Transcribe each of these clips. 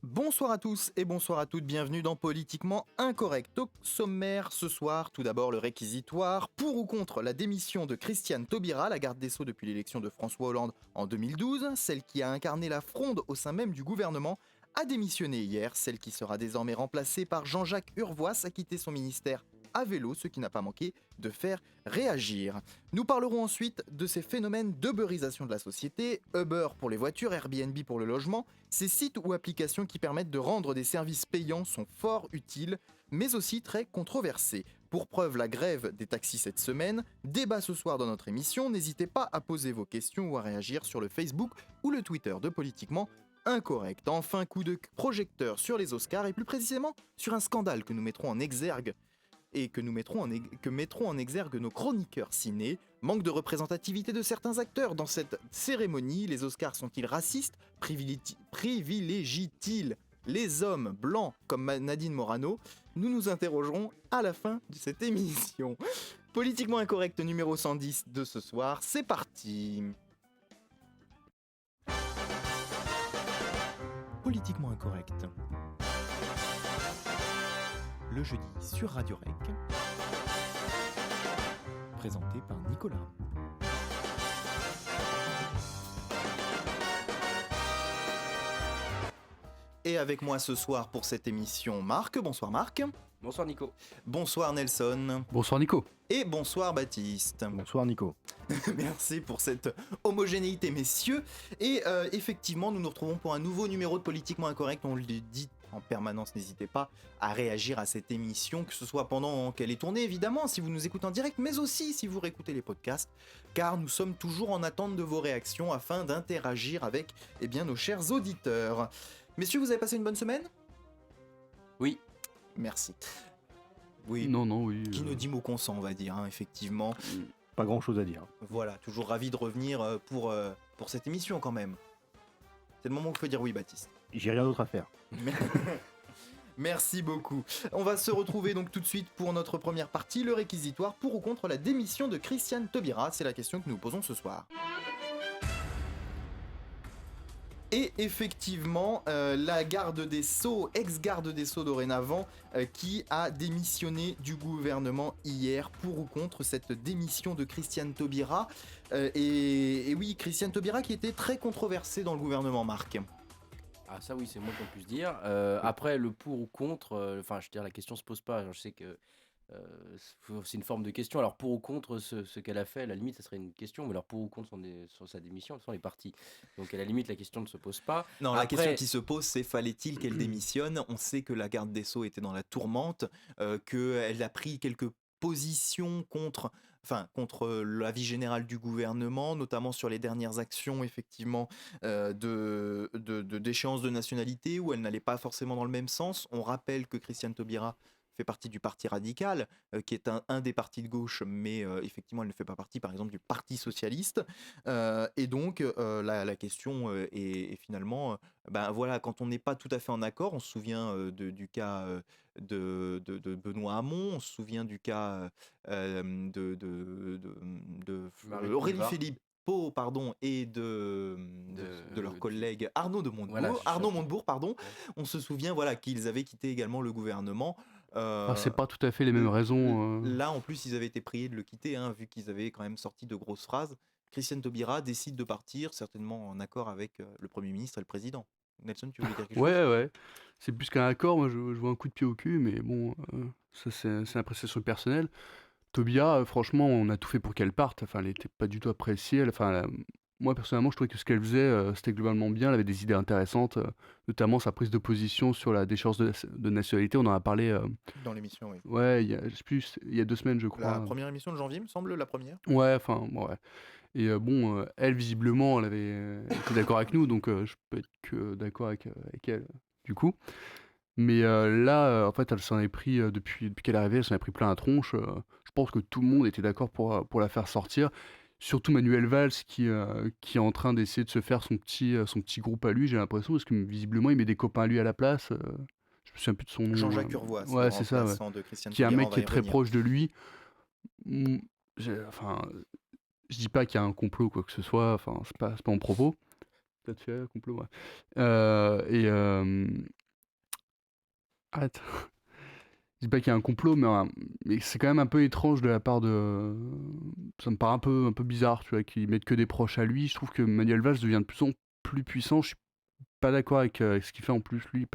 Bonsoir à tous et bonsoir à toutes, bienvenue dans Politiquement Incorrect. Au sommaire ce soir, tout d'abord le réquisitoire. Pour ou contre la démission de Christiane Taubira, la garde des Sceaux depuis l'élection de François Hollande en 2012, celle qui a incarné la fronde au sein même du gouvernement, a démissionné hier. Celle qui sera désormais remplacée par Jean-Jacques Urvoas a quitté son ministère à vélo, ce qui n'a pas manqué de faire réagir. Nous parlerons ensuite de ces phénomènes d'uberisation de la société, Uber pour les voitures, Airbnb pour le logement. Ces sites ou applications qui permettent de rendre des services payants sont fort utiles, mais aussi très controversés. Pour preuve, la grève des taxis cette semaine. Débat ce soir dans notre émission. N'hésitez pas à poser vos questions ou à réagir sur le Facebook ou le Twitter de Politiquement Incorrect. Enfin, coup de projecteur sur les Oscars et plus précisément sur un scandale que nous mettrons en exergue et que mettront en exergue nos chroniqueurs ciné. Manque de représentativité de certains acteurs dans cette cérémonie. Les Oscars sont-ils racistes? Privilégient-ils les hommes blancs comme Nadine Morano? Nous nous interrogerons à la fin de cette émission. Politiquement Incorrect numéro 110 de ce soir, c'est parti. Politiquement Incorrect. Le jeudi sur Radio Rec, présenté par Nicolas. Et avec moi ce soir pour cette émission, Marc. Bonsoir Marc. Bonsoir Nico. Bonsoir Nelson. Bonsoir Nico. Et bonsoir Baptiste. Bonsoir Nico. Merci pour cette homogénéité messieurs. Et effectivement, nous nous retrouvons pour un nouveau numéro de Politiquement Incorrect, on le dit en permanence, n'hésitez pas à réagir à cette émission, que ce soit pendant qu'elle est tournée évidemment, si vous nous écoutez en direct, mais aussi si vous réécoutez les podcasts, car nous sommes toujours en attente de vos réactions afin d'interagir avec nos chers auditeurs. Messieurs, vous avez passé une bonne semaine ? Oui. Merci. Oui. Oui. Qui nous dit mot consent, on va dire, hein, effectivement. Pas grand chose à dire. Voilà, toujours ravi de revenir pour cette émission quand même. C'est le moment où il faut dire oui, Baptiste. J'ai rien d'autre à faire. Merci beaucoup. On va se retrouver donc tout de suite pour notre première partie, le réquisitoire pour ou contre la démission de Christiane Taubira. C'est la question que nous posons ce soir. Et effectivement, la garde des Sceaux, ex-garde des Sceaux dorénavant, qui a démissionné du gouvernement hier, pour ou contre cette démission de Christiane Taubira. Et oui, Christiane Taubira qui était très controversée dans le gouvernement, Marc. Ah ça oui, c'est moins qu'on puisse dire. Après, le pour ou contre, je veux dire, la question se pose pas. Je sais que c'est une forme de question. Alors pour ou contre ce qu'elle a fait, à la limite, ça serait une question. Mais alors pour ou contre sur sa démission, elle est partie. Donc à la limite, la question ne se pose pas. Non, la question qui se pose, c'est fallait-il qu'elle démissionne ? On sait que la garde des Sceaux était dans la tourmente, qu'elle a pris quelques positions contre l'avis général du gouvernement, notamment sur les dernières actions effectivement d'échéance de nationalité où elle n'allait pas forcément dans le même sens. On rappelle que Christiane Taubira fait partie du Parti radical, qui est un des partis de gauche, mais effectivement elle ne fait pas partie par exemple du Parti socialiste. Et donc la question est finalement, voilà, quand on n'est pas tout à fait en accord, on se souvient du cas de Benoît Hamon, on se souvient du cas de Aurélie Philippot, et de leur collègue Arnaud de Montebourg. Voilà, Arnaud Montebourg, pardon. On se souvient qu'ils avaient quitté également le gouvernement. C'est pas tout à fait les mêmes raisons. Là, en plus, ils avaient été priés de le quitter, vu qu'ils avaient quand même sorti de grosses phrases. Christiane Taubira décide de partir, certainement en accord avec le Premier ministre et le Président. Nelson, tu voulais dire quelque chose ? Ouais. C'est plus qu'un accord, moi je vois un coup de pied au cul, mais bon, ça c'est l'appréciation personnelle. Taubira, franchement, on a tout fait pour qu'elle parte. Enfin, elle était pas du tout appréciée. Moi, personnellement, je trouvais que ce qu'elle faisait, c'était globalement bien. Elle avait des idées intéressantes, notamment sa prise de position sur la déchéance de nationalité. On en a parlé. Dans l'émission, oui. Ouais, je sais plus, il y a 2 semaines, je crois. La première émission de janvier, me semble, la première. Ouais, ouais. Et elle, visiblement, elle avait été d'accord avec nous, donc je peux être que d'accord avec elle, du coup. Mais là, en fait, elle s'en est pris, depuis qu'elle est arrivée, elle s'en est pris plein la tronche. Je pense que tout le monde était d'accord pour la faire sortir. Surtout Manuel Valls qui est en train d'essayer de se faire son petit groupe à lui, j'ai l'impression, parce que visiblement, il met des copains à lui à la place. Je me souviens plus de son nom. Jean-Jacques Urvoas, ouais, c'est ça, de Christiane qui est un Taubira, mec qui est très proche de lui. Enfin, Je dis pas qu'il y a un complot ou quoi que ce soit, enfin, c'est pas mon propos. Peut-être qu'il y a un complot, ouais. Et arrête. Je dis pas qu'il y a un complot, mais c'est quand même un peu étrange de la part de. Ça me paraît un peu bizarre, tu vois, qu'ils mettent que des proches à lui. Je trouve que Manuel Valls devient de plus en plus puissant. Je suis pas d'accord avec ce qu'il fait en plus, lui.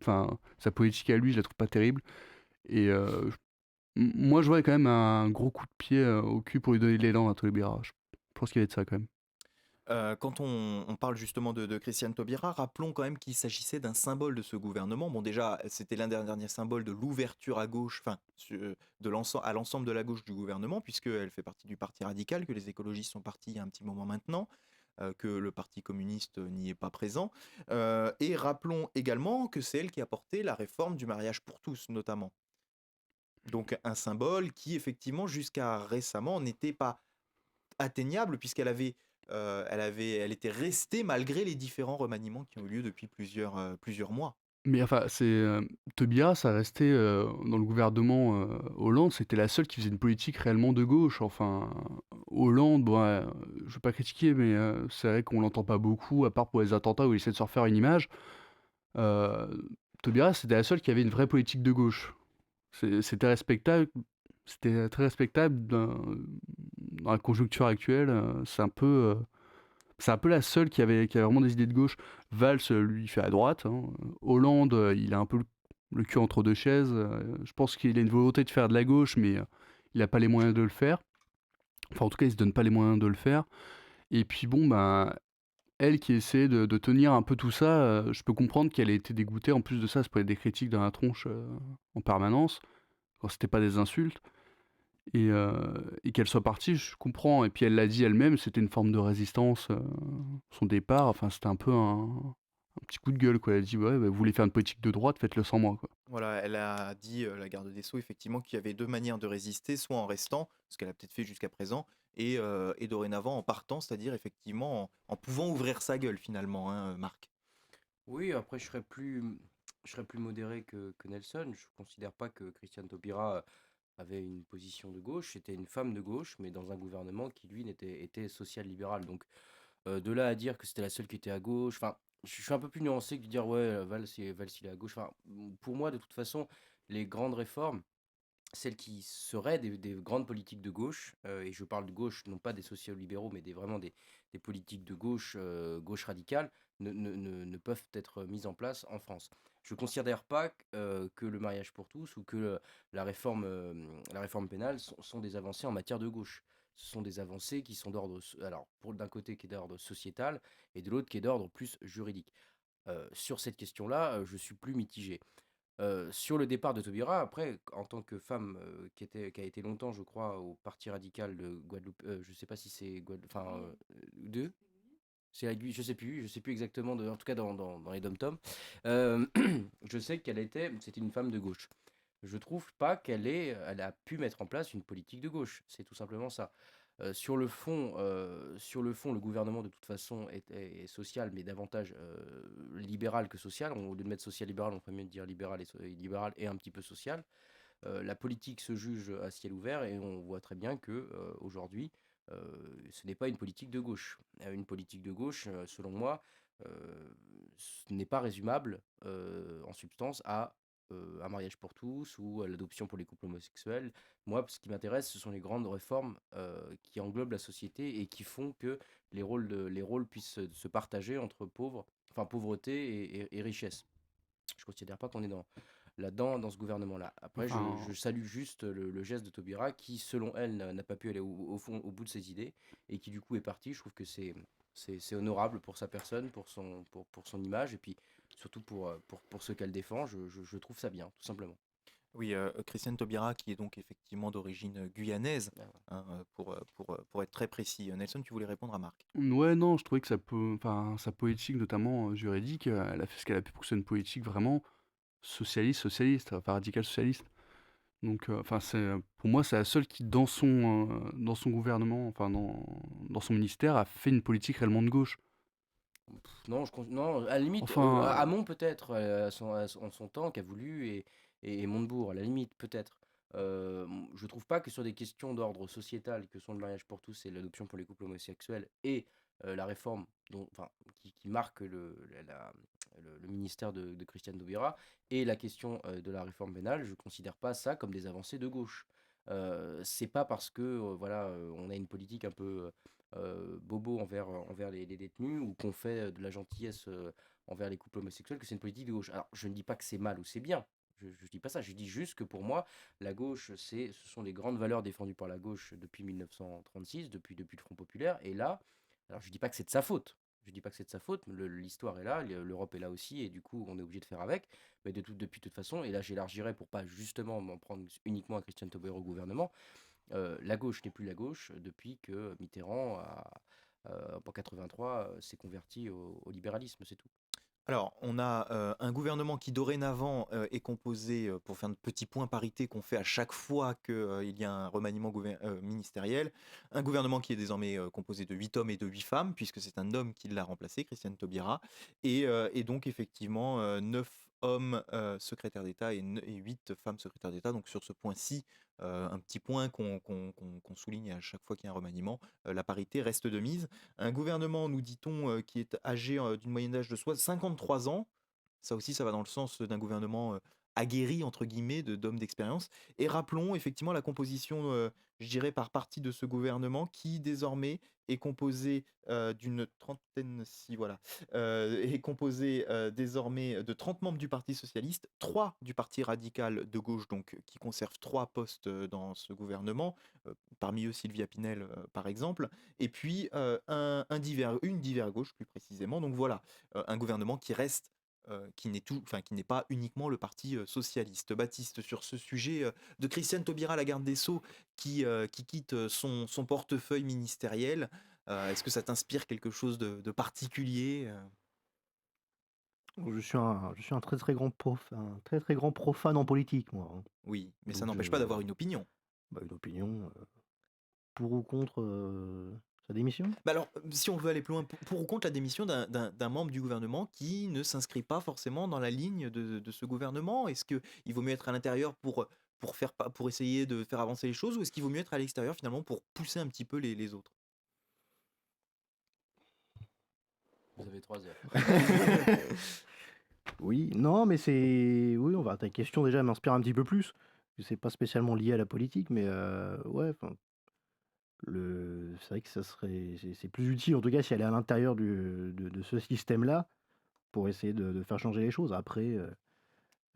Enfin, sa politique à lui, je la trouve pas terrible. Et moi, je vois quand même un gros coup de pied au cul pour lui donner de l'élan à Tolibera. Je pense qu'il y avait de ça quand même. Quand on parle justement de Christiane Taubira, rappelons quand même qu'il s'agissait d'un symbole de ce gouvernement. Bon, déjà, c'était l'un des derniers symboles de l'ouverture à gauche, enfin, à l'ensemble de la gauche du gouvernement, puisqu'elle fait partie du Parti radical, que les écologistes sont partis il y a un petit moment maintenant, que le Parti communiste n'y est pas présent. Et rappelons également que c'est elle qui a porté la réforme du mariage pour tous, notamment. Donc un symbole qui, effectivement, jusqu'à récemment, n'était pas atteignable puisqu'elle était restée malgré les différents remaniements qui ont eu lieu depuis plusieurs mois. Mais enfin, Taubira, ça restait dans le gouvernement Hollande, c'était la seule qui faisait une politique réellement de gauche. Enfin, Hollande, bon, je veux pas critiquer, mais c'est vrai qu'on l'entend pas beaucoup, à part pour les attentats où il essaie de se refaire une image. Euh, Taubira, c'était la seule qui avait une vraie politique de gauche. C'était respectable, c'était très respectable dans la conjoncture actuelle. C'est un peu la seule qui avait vraiment des idées de gauche. Valls, lui, il fait à droite, hein. Hollande, il a un peu le cul entre deux chaises. Je pense qu'il a une volonté de faire de la gauche, mais il n'a pas les moyens de le faire. Enfin, en tout cas, il se donne pas les moyens de le faire. Et puis bon, ben, elle qui essaie de tenir un peu tout ça, je peux comprendre qu'elle ait été dégoûtée. En plus de ça, se prenait des critiques dans la tronche en permanence, quand c'était pas des insultes. Et qu'elle soit partie, je comprends. Et puis elle l'a dit elle-même, c'était une forme de résistance, son départ. Enfin, c'était un peu un petit coup de gueule, quoi. Elle a dit, ouais, bah, vous voulez faire une politique de droite, faites-le sans moi, quoi. Voilà, elle a dit, la garde des Sceaux, effectivement, qu'il y avait deux manières de résister, soit en restant, ce qu'elle a peut-être fait jusqu'à présent, et dorénavant en partant, c'est-à-dire effectivement en pouvant ouvrir sa gueule finalement, hein, Marc. Oui, après, je serais plus modéré que Nelson. Je considère pas que Christiane Taubira avait une position de gauche. C'était une femme de gauche, mais dans un gouvernement qui, lui, était social-libéral. Donc, de là à dire que c'était la seule qui était à gauche, enfin, je suis un peu plus nuancé que de dire, ouais, Valls, il est à gauche. Enfin, pour moi, de toute façon, les grandes réformes, celles qui seraient des grandes politiques de gauche, et je parle de gauche, non pas des sociaux-libéraux, mais vraiment des politiques de gauche, gauche radicale, ne peuvent être mises en place en France. Je ne considère pas que le mariage pour tous ou que la réforme pénale sont des avancées en matière de gauche. Ce sont des avancées qui sont d'ordre, alors, d'un côté qui est d'ordre sociétal et de l'autre qui est d'ordre plus juridique. Sur cette question-là, je suis plus mitigé. Sur le départ de Taubira, après, en tant que femme qui a été longtemps, je crois, au Parti radical de Guadeloupe, je sais pas si c'est Guadeloupe, enfin, deux, c'est je sais plus exactement, en tout cas dans les dom-toms. Je sais c'était une femme de gauche. Je trouve pas elle a pu mettre en place une politique de gauche. C'est tout simplement ça. Sur le fond, le gouvernement de toute façon est social, mais davantage libéral que social. Au lieu de mettre social-libéral, on ferait mieux de dire libéral et un petit peu social. La politique se juge à ciel ouvert et on voit très bien que aujourd'hui, ce n'est pas une politique de gauche. Une politique de gauche, selon moi, ce n'est pas résumable en substance à un mariage pour tous ou à l'adoption pour les couples homosexuels. Moi, ce qui m'intéresse, ce sont les grandes réformes qui englobent la société et qui font que les rôles puissent se partager entre pauvreté et richesse. Je ne considère pas qu'on est là-dedans, dans ce gouvernement-là. Après, je Enfin, salue juste le geste de Taubira qui, selon elle, n'a pas pu aller au bout de ses idées et qui, du coup, est parti. Je trouve que c'est honorable pour sa personne, pour son image et puis surtout pour ce qu'elle défend. Je trouve ça bien, tout simplement. Oui, Christiane Taubira, qui est donc effectivement d'origine guyanaise, Ah ouais. hein, pour être très précis. Nelson, tu voulais répondre à Marc. ouais, non, je trouvais que enfin, sa politique, notamment juridique, elle a fait ce qu'elle a pu pour que ce soit une politique vraiment socialiste, enfin radical socialiste. Donc, enfin, pour moi, c'est la seule qui, dans son gouvernement, enfin, dans son ministère, a fait une politique réellement de gauche. Non, non, à la limite, Enfin, Hamon peut-être, en son temps, qui a voulu, et Montebourg, à la limite, peut-être. Je trouve pas que sur des questions d'ordre sociétal que sont le mariage pour tous et l'adoption pour les couples homosexuels et la réforme qui marque le ministère de Christiane Taubira et la question de la réforme pénale, je considère pas ça comme des avancées de gauche. C'est pas parce que on a une politique un peu bobo envers les détenus ou qu'on fait de la gentillesse envers les couples homosexuels que c'est une politique de gauche. Alors je ne dis pas que c'est mal ou c'est bien. Je dis pas ça, je dis juste que pour moi, la gauche, ce sont les grandes valeurs défendues par la gauche depuis 1936, depuis le Front Populaire. Et là, alors je dis pas que c'est de sa faute. Je dis pas que c'est de sa faute. L'histoire est là, l'Europe est là aussi, et du coup, on est obligé de faire avec. Mais depuis toute façon, et là, j'élargirai pour pas justement m'en prendre uniquement à Christiane Taubira au gouvernement. La gauche n'est plus la gauche depuis que Mitterrand, en 83, s'est converti au libéralisme, c'est tout. Alors, on a un gouvernement qui dorénavant est composé, pour faire un petit point parité qu'on fait à chaque fois qu'il y a un remaniement ministériel, un gouvernement qui est désormais composé de 8 hommes et de 8 femmes, puisque c'est un homme qui l'a remplacé, Christiane Taubira, et donc effectivement 9 hommes secrétaires d'État et 8 femmes secrétaires d'État. Donc sur ce point-ci, un petit point qu'on souligne à chaque fois qu'il y a un remaniement, la parité reste de mise. Un gouvernement, nous dit-on, qui est âgé d'une moyenne d'âge de 53 ans. Ça aussi, ça va dans le sens d'un gouvernement aguerri, entre guillemets, d'hommes d'expérience. Et rappelons effectivement la composition, je dirais, par partie de ce gouvernement qui désormais est composé d'une trentaine, si voilà, est composé désormais de 30 membres du Parti Socialiste, 3 du Parti Radical de gauche, donc qui conserve 3 postes dans ce gouvernement, parmi eux Sylvia Pinel par exemple, et puis une divers gauche plus précisément. Donc voilà, un gouvernement qui reste qui n'est pas uniquement le parti socialiste. Baptiste, sur ce sujet de Christiane Taubira, la garde des Sceaux, qui quitte son portefeuille ministériel, est-ce que ça t'inspire quelque chose de particulier Je suis un très très grand un très très grand profane en politique, moi, hein. Oui, mais ça Donc n'empêche pas d'avoir une opinion. une opinion pour ou contre sa démission? Bah alors, si on veut aller plus loin, pour ou contre la démission d'un membre du gouvernement qui ne s'inscrit pas forcément dans la ligne de ce gouvernement? Est-ce qu'il vaut mieux être à l'intérieur pour essayer de faire avancer les choses, ou est-ce qu'il vaut mieux être à l'extérieur finalement pour pousser un petit peu les autres? Vous avez 3 heures. Oui, non, mais oui, ta question déjà m'inspire un petit peu plus. C'est pas spécialement lié à la politique, mais ouais, enfin, c'est vrai que c'est plus utile, en tout cas, si elle est à l'intérieur de ce système-là, pour essayer de faire changer les choses. Après,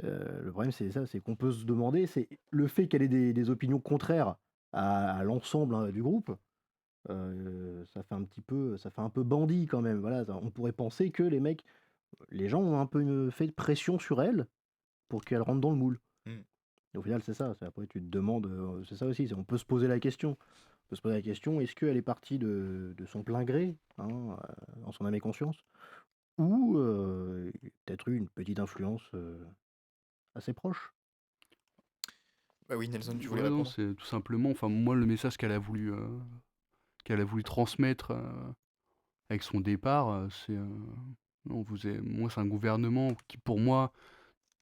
le problème, c'est ça, c'est qu'on peut se demander, c'est le fait qu'elle ait des opinions contraires à l'ensemble, hein, du groupe. Ça fait un peu bandit quand même. Voilà, on pourrait penser que les gens ont un peu fait de pression sur elle pour qu'elle rentre dans le moule. Mm. Et au final, c'est ça. Après, tu te demandes, c'est ça aussi. On peut se poser la question. On peut se poser la question, est-ce qu'elle est partie de son plein gré, hein, en son âme et conscience, ou peut-être eu une petite influence assez proche. Bah oui, Nelson, tu voulais Ouais, non, répondre? c'est tout simplement, enfin, moi, le message qu'elle a voulu transmettre avec son départ, c'est, non, moi, c'est un gouvernement qui, pour moi,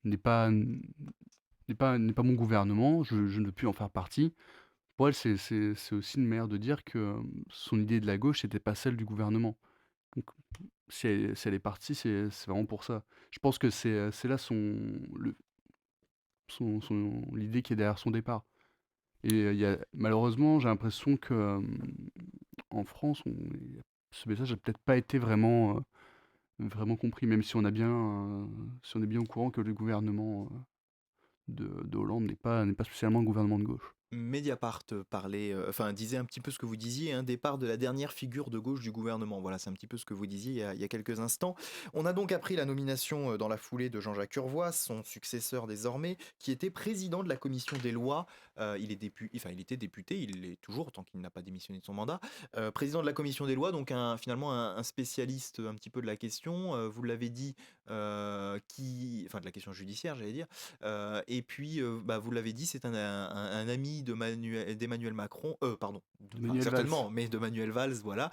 n'est pas, n'est pas mon gouvernement, je ne veux plus en faire partie. Pour elle, c'est aussi une manière de dire que son idée de la gauche, c'était pas celle du gouvernement. Donc, si elle est partie, c'est vraiment pour ça. Je pense que c'est là l'idée qui est derrière son départ. Et malheureusement, j'ai l'impression que en France, ce message n'a peut-être pas été vraiment compris, même si si on est bien au courant que le gouvernement de Hollande n'est pas spécialement un gouvernement de gauche. Mediapart disait un petit peu ce que vous disiez, un départ de la dernière figure de gauche du gouvernement. Voilà, c'est un petit peu ce que vous disiez il y a quelques instants. On a donc appris la nomination dans la foulée de Jean-Jacques Urvoas, son successeur désormais, qui était président de la commission des lois. Il était député, il l'est toujours tant qu'il n'a pas démissionné de son mandat. Président de la commission des lois, donc finalement un spécialiste un petit peu de la question. Vous l'avez dit, de la question judiciaire, j'allais dire. Et puis, vous l'avez dit, c'est un ami d'Emmanuel Macron, pardon, certainement, Valls. mais de Manuel Valls, voilà,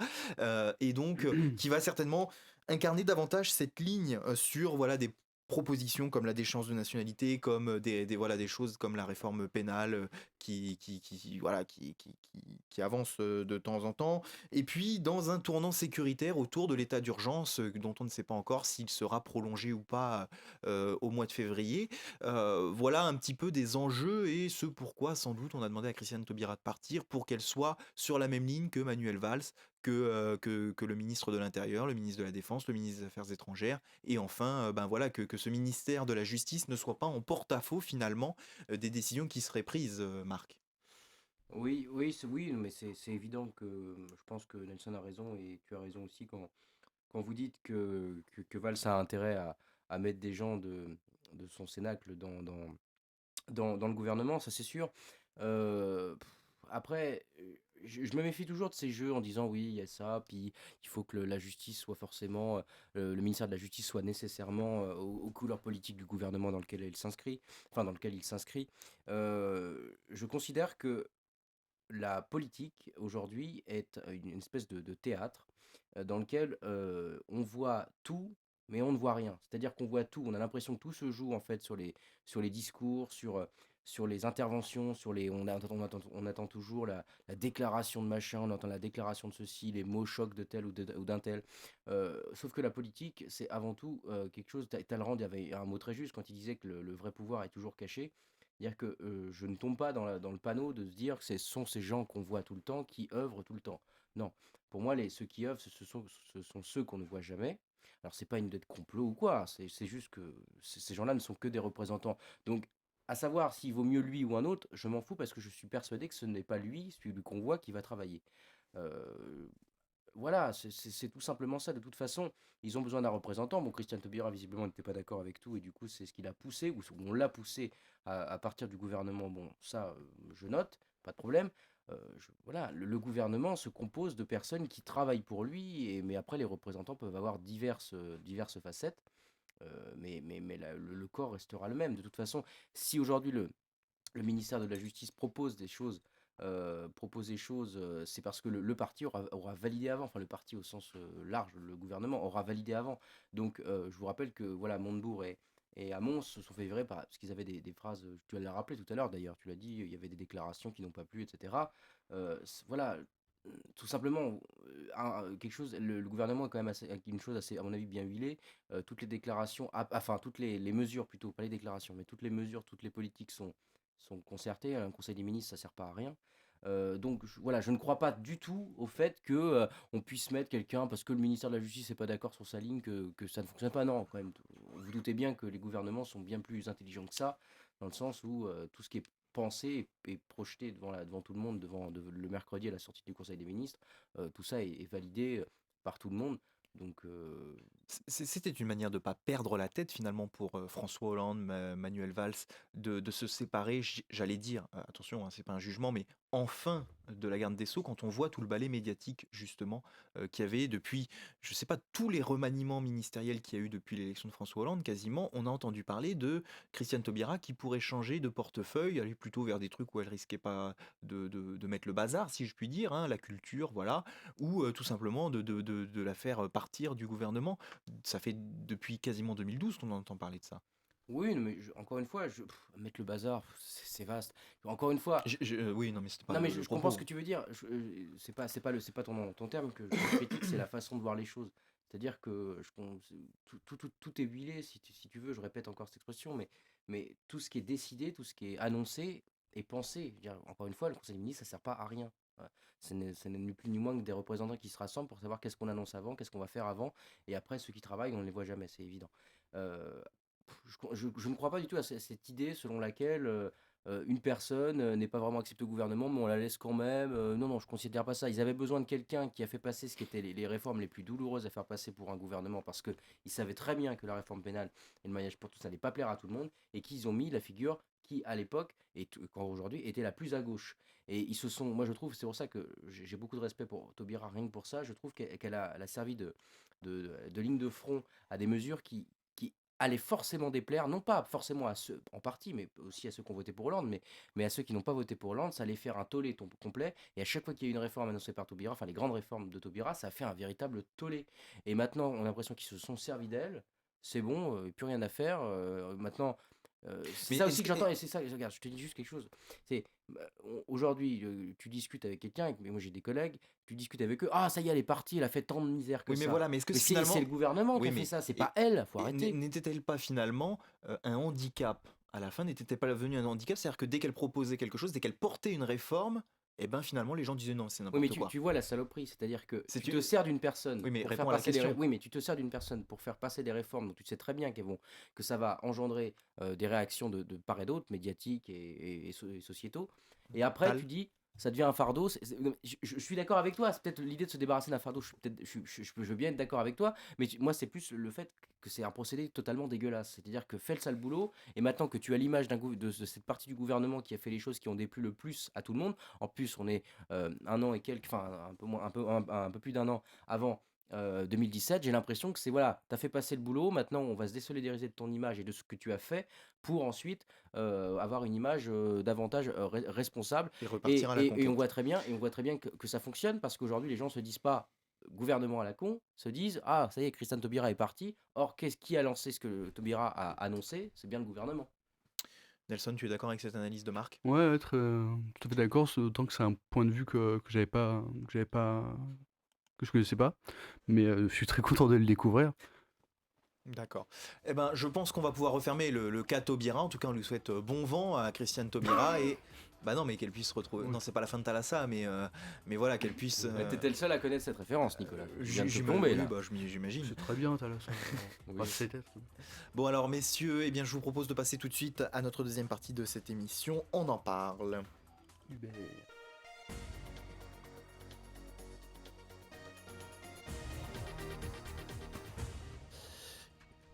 et donc qui va certainement incarner davantage cette ligne sur voilà propositions comme la déchéance de nationalité, comme voilà, des choses comme la réforme pénale voilà, qui avancent de temps en temps. Et puis, dans un tournant sécuritaire autour de l'état d'urgence, dont on ne sait pas encore s'il sera prolongé ou pas au mois de février. Voilà un petit peu des enjeux et ce pourquoi, sans doute, on a demandé à Christiane Taubira de partir pour qu'elle soit sur la même ligne que Manuel Valls, que le ministre de l'Intérieur, le ministre de la Défense, le ministre des Affaires étrangères, et enfin, ben voilà, que ce ministère de la Justice ne soit pas en porte-à-faux finalement des décisions qui seraient prises, Marc. Oui, oui, oui, mais c'est évident que je pense que Nelson a raison et tu as raison aussi quand vous dites que Valls a intérêt à mettre des gens de son cénacle dans le gouvernement, ça c'est sûr. Après, je me méfie toujours de ces jeux en disant oui, il y a ça, puis il faut que la justice soit forcément, le ministère de la Justice soit nécessairement aux couleurs politiques du gouvernement dans lequel dans lequel il s'inscrit. Je considère que la politique aujourd'hui est une espèce de théâtre dans lequel on voit tout, mais on ne voit rien. C'est-à-dire qu'on voit tout, on a l'impression que tout se joue en fait sur les discours, sur les interventions, on attend toujours la déclaration de machin, on entend la déclaration de ceci, les mots chocs de tel ou d'un tel. Sauf que la politique, c'est avant tout quelque chose. Talleyrand avait un mot très juste quand il disait que le vrai pouvoir est toujours caché. C'est-à-dire que je ne tombe pas dans le panneau de se dire que ce sont ces gens qu'on voit tout le temps qui œuvrent tout le temps. Non, pour moi, ceux qui œuvrent, ce sont ceux qu'on ne voit jamais. Alors, c'est pas une idée de complot ou quoi, c'est juste que ces gens-là ne sont que des représentants. Donc, à savoir s'il vaut mieux lui ou un autre, je m'en fous parce que je suis persuadé que ce n'est pas lui, celui qu'on voit, qui va travailler. Euh, voilà, c'est tout simplement ça. De toute façon, ils ont besoin d'un représentant. Bon, Christian Taubira, visiblement, n'était pas d'accord avec tout, et du coup, c'est ce qu'il a poussé, ou on l'a poussé à partir du gouvernement. Bon, ça, je note, pas de problème. Voilà, le gouvernement se compose de personnes qui travaillent pour lui, mais après, les représentants peuvent avoir diverses facettes, mais le corps restera le même. De toute façon, si aujourd'hui le ministère de la Justice propose des choses, c'est parce que le parti aura validé avant, enfin le parti au sens large, le gouvernement aura validé avant. Donc je vous rappelle que voilà, Montebourg et Hamon se sont fait virer parce qu'ils avaient des phrases, tu l'as rappelé tout à l'heure d'ailleurs, tu l'as dit, il y avait des déclarations qui n'ont pas plu, etc. Voilà, tout simplement, quelque chose, le gouvernement est quand même une chose assez, à mon avis, bien huilée. Toutes les déclarations, enfin toutes les mesures plutôt, pas les déclarations, mais toutes les mesures, toutes les politiques sont concertées. Un conseil des ministres, ça sert pas à rien. Donc voilà, je ne crois pas du tout au fait que on puisse mettre quelqu'un parce que le ministère de la Justice n'est pas d'accord sur sa ligne que ça ne fonctionne pas. Non, quand même, vous doutez bien que les gouvernements sont bien plus intelligents que ça, dans le sens où tout ce qui est pensé et projeté devant tout le monde, le mercredi à la sortie du Conseil des ministres, tout ça est validé par tout le monde. Donc C'était une manière de ne pas perdre la tête finalement pour François Hollande, Manuel Valls, de se séparer, j'allais dire, attention, hein, c'est pas un jugement, mais enfin de la garde des Sceaux, quand on voit tout le balai médiatique justement qu'il y avait depuis, je sais pas, tous les remaniements ministériels qu'il y a eu depuis l'élection de François Hollande, quasiment, on a entendu parler de Christiane Taubira qui pourrait changer de portefeuille, aller plutôt vers des trucs où elle risquait pas de mettre le bazar, si je puis dire, hein, la culture, voilà, ou tout simplement de la faire partir du gouvernement. Ça fait depuis quasiment 2012 qu'on entend parler de ça. oui, non, mais encore une fois, mettre le bazar, c'est vaste. Encore une fois, Oui, non, mais c'était pas non, mais le je comprends ce propos. que tu veux dire. C'est pas ton terme que je critique, c'est la façon de voir les choses. C'est-à-dire que tout est huilé, si tu veux, je répète encore cette expression, mais tout ce qui est décidé, tout ce qui est annoncé est pensé. Je veux dire, encore une fois, le Conseil des ministres, ça sert pas à rien. Voilà. Ce n'est ni plus ni moins que des représentants qui se rassemblent pour savoir qu'est-ce qu'on annonce avant, qu'est-ce qu'on va faire avant, et après, ceux qui travaillent, on ne les voit jamais, c'est évident. Euh, je ne crois pas du tout à cette idée selon laquelle une personne n'est pas vraiment acceptée au gouvernement, mais on la laisse quand même. Non, non, je ne considère pas ça. Ils avaient besoin de quelqu'un qui a fait passer ce qui étaient les réformes les plus douloureuses à faire passer pour un gouvernement, parce qu'ils savaient très bien que la réforme pénale et le mariage pour tous n'allait pas plaire à tout le monde, et qu'ils ont mis la figure qui, à l'époque, et quand aujourd'hui, était la plus à gauche. Et ils se sont, moi je trouve, c'est pour ça que j'ai beaucoup de respect pour Taubira, rien que pour ça, je trouve qu'elle a servi de ligne de front à des mesures qui allait forcément déplaire, non pas forcément à ceux en partie, mais aussi à ceux qui ont voté pour Hollande, mais à ceux qui n'ont pas voté pour Hollande, ça allait faire un tollé complet. Et à chaque fois qu'il y a eu une réforme annoncée par Taubira, enfin les grandes réformes de Taubira, ça a fait un véritable tollé. Et maintenant, on a l'impression qu'ils se sont servis d'elle c'est bon, plus rien à faire. Maintenant, c'est Mais ça est-ce aussi que que. j'entends, et c'est ça, regarde, je te dis juste quelque chose. C'est aujourd'hui, tu discutes avec quelqu'un, mais moi j'ai des collègues, tu discutes avec eux, ah ça y est, elle est partie, elle a fait tant de misère que Oui, mais ça. voilà, mais est-ce que Mais c'est finalement. le gouvernement qui Oui, a fait mais ça, c'est pas elle, faut arrêter. n'était-elle pas finalement un handicap à la fin? N'était-elle pas devenu un handicap? C'est-à-dire que dès qu'elle proposait quelque chose, dès qu'elle portait une réforme, et ben finalement les gens disaient non, c'est Oui, mais n'importe quoi. tu vois la saloperie, c'est-à-dire que C'est tu te sers d'une personne Oui, mais pour réponds faire à la passer question. Oui, mais tu te sers d'une personne pour faire passer des réformes dont tu sais très bien que ça va engendrer des réactions de part et d'autre, médiatiques et sociétaux. Et après, Tal. tu dis, ça devient un fardeau. Non, mais je suis d'accord avec toi. C'est peut-être l'idée de se débarrasser d'un fardeau. Je veux bien être d'accord avec toi. Mais moi, c'est plus le fait que c'est un procédé totalement dégueulasse. C'est-à-dire que fais le sale boulot. Et maintenant que tu as l'image de cette partie du gouvernement qui a fait les choses qui ont déplu le plus à tout le monde, en plus, on est un an et quelques, enfin un peu moins, un peu plus d'un an avant 2017, j'ai l'impression que c'est voilà, t'as fait passer le boulot, maintenant on va se désolidariser de ton image et de ce que tu as fait pour ensuite avoir une image davantage responsable Et repartir à la et on conquête. voit très bien que ça fonctionne parce qu'aujourd'hui les gens se disent pas gouvernement à la con, se disent ah ça y est Christiane Taubira est parti, or qui a lancé ce que Taubira a annoncé, c'est bien le gouvernement. Nelson, tu es d'accord avec cette analyse de Marc? Ouais, être tout à fait d'accord, autant que c'est un point de vue que je connaissais pas, mais je suis très content de le découvrir. D'accord. Eh ben, je pense qu'on va pouvoir refermer le cas Taubira. En tout cas, on lui souhaite bon vent à Christiane Taubira et bah non, mais qu'elle puisse se retrouver. Oui. Non, c'est pas la fin de Thalassa, mais voilà, qu'elle puisse. T'étais le seul à connaître cette référence, Nicolas. Tu viens de te J'imagine. plomber Oui, là. bah, j'imagine. C'est très bien, t'as là ça. Oui. Enfin, c'est peut-être. Bon alors, messieurs, eh bien, je vous propose de passer tout de suite à notre deuxième partie de cette émission. On en parle. Hubert.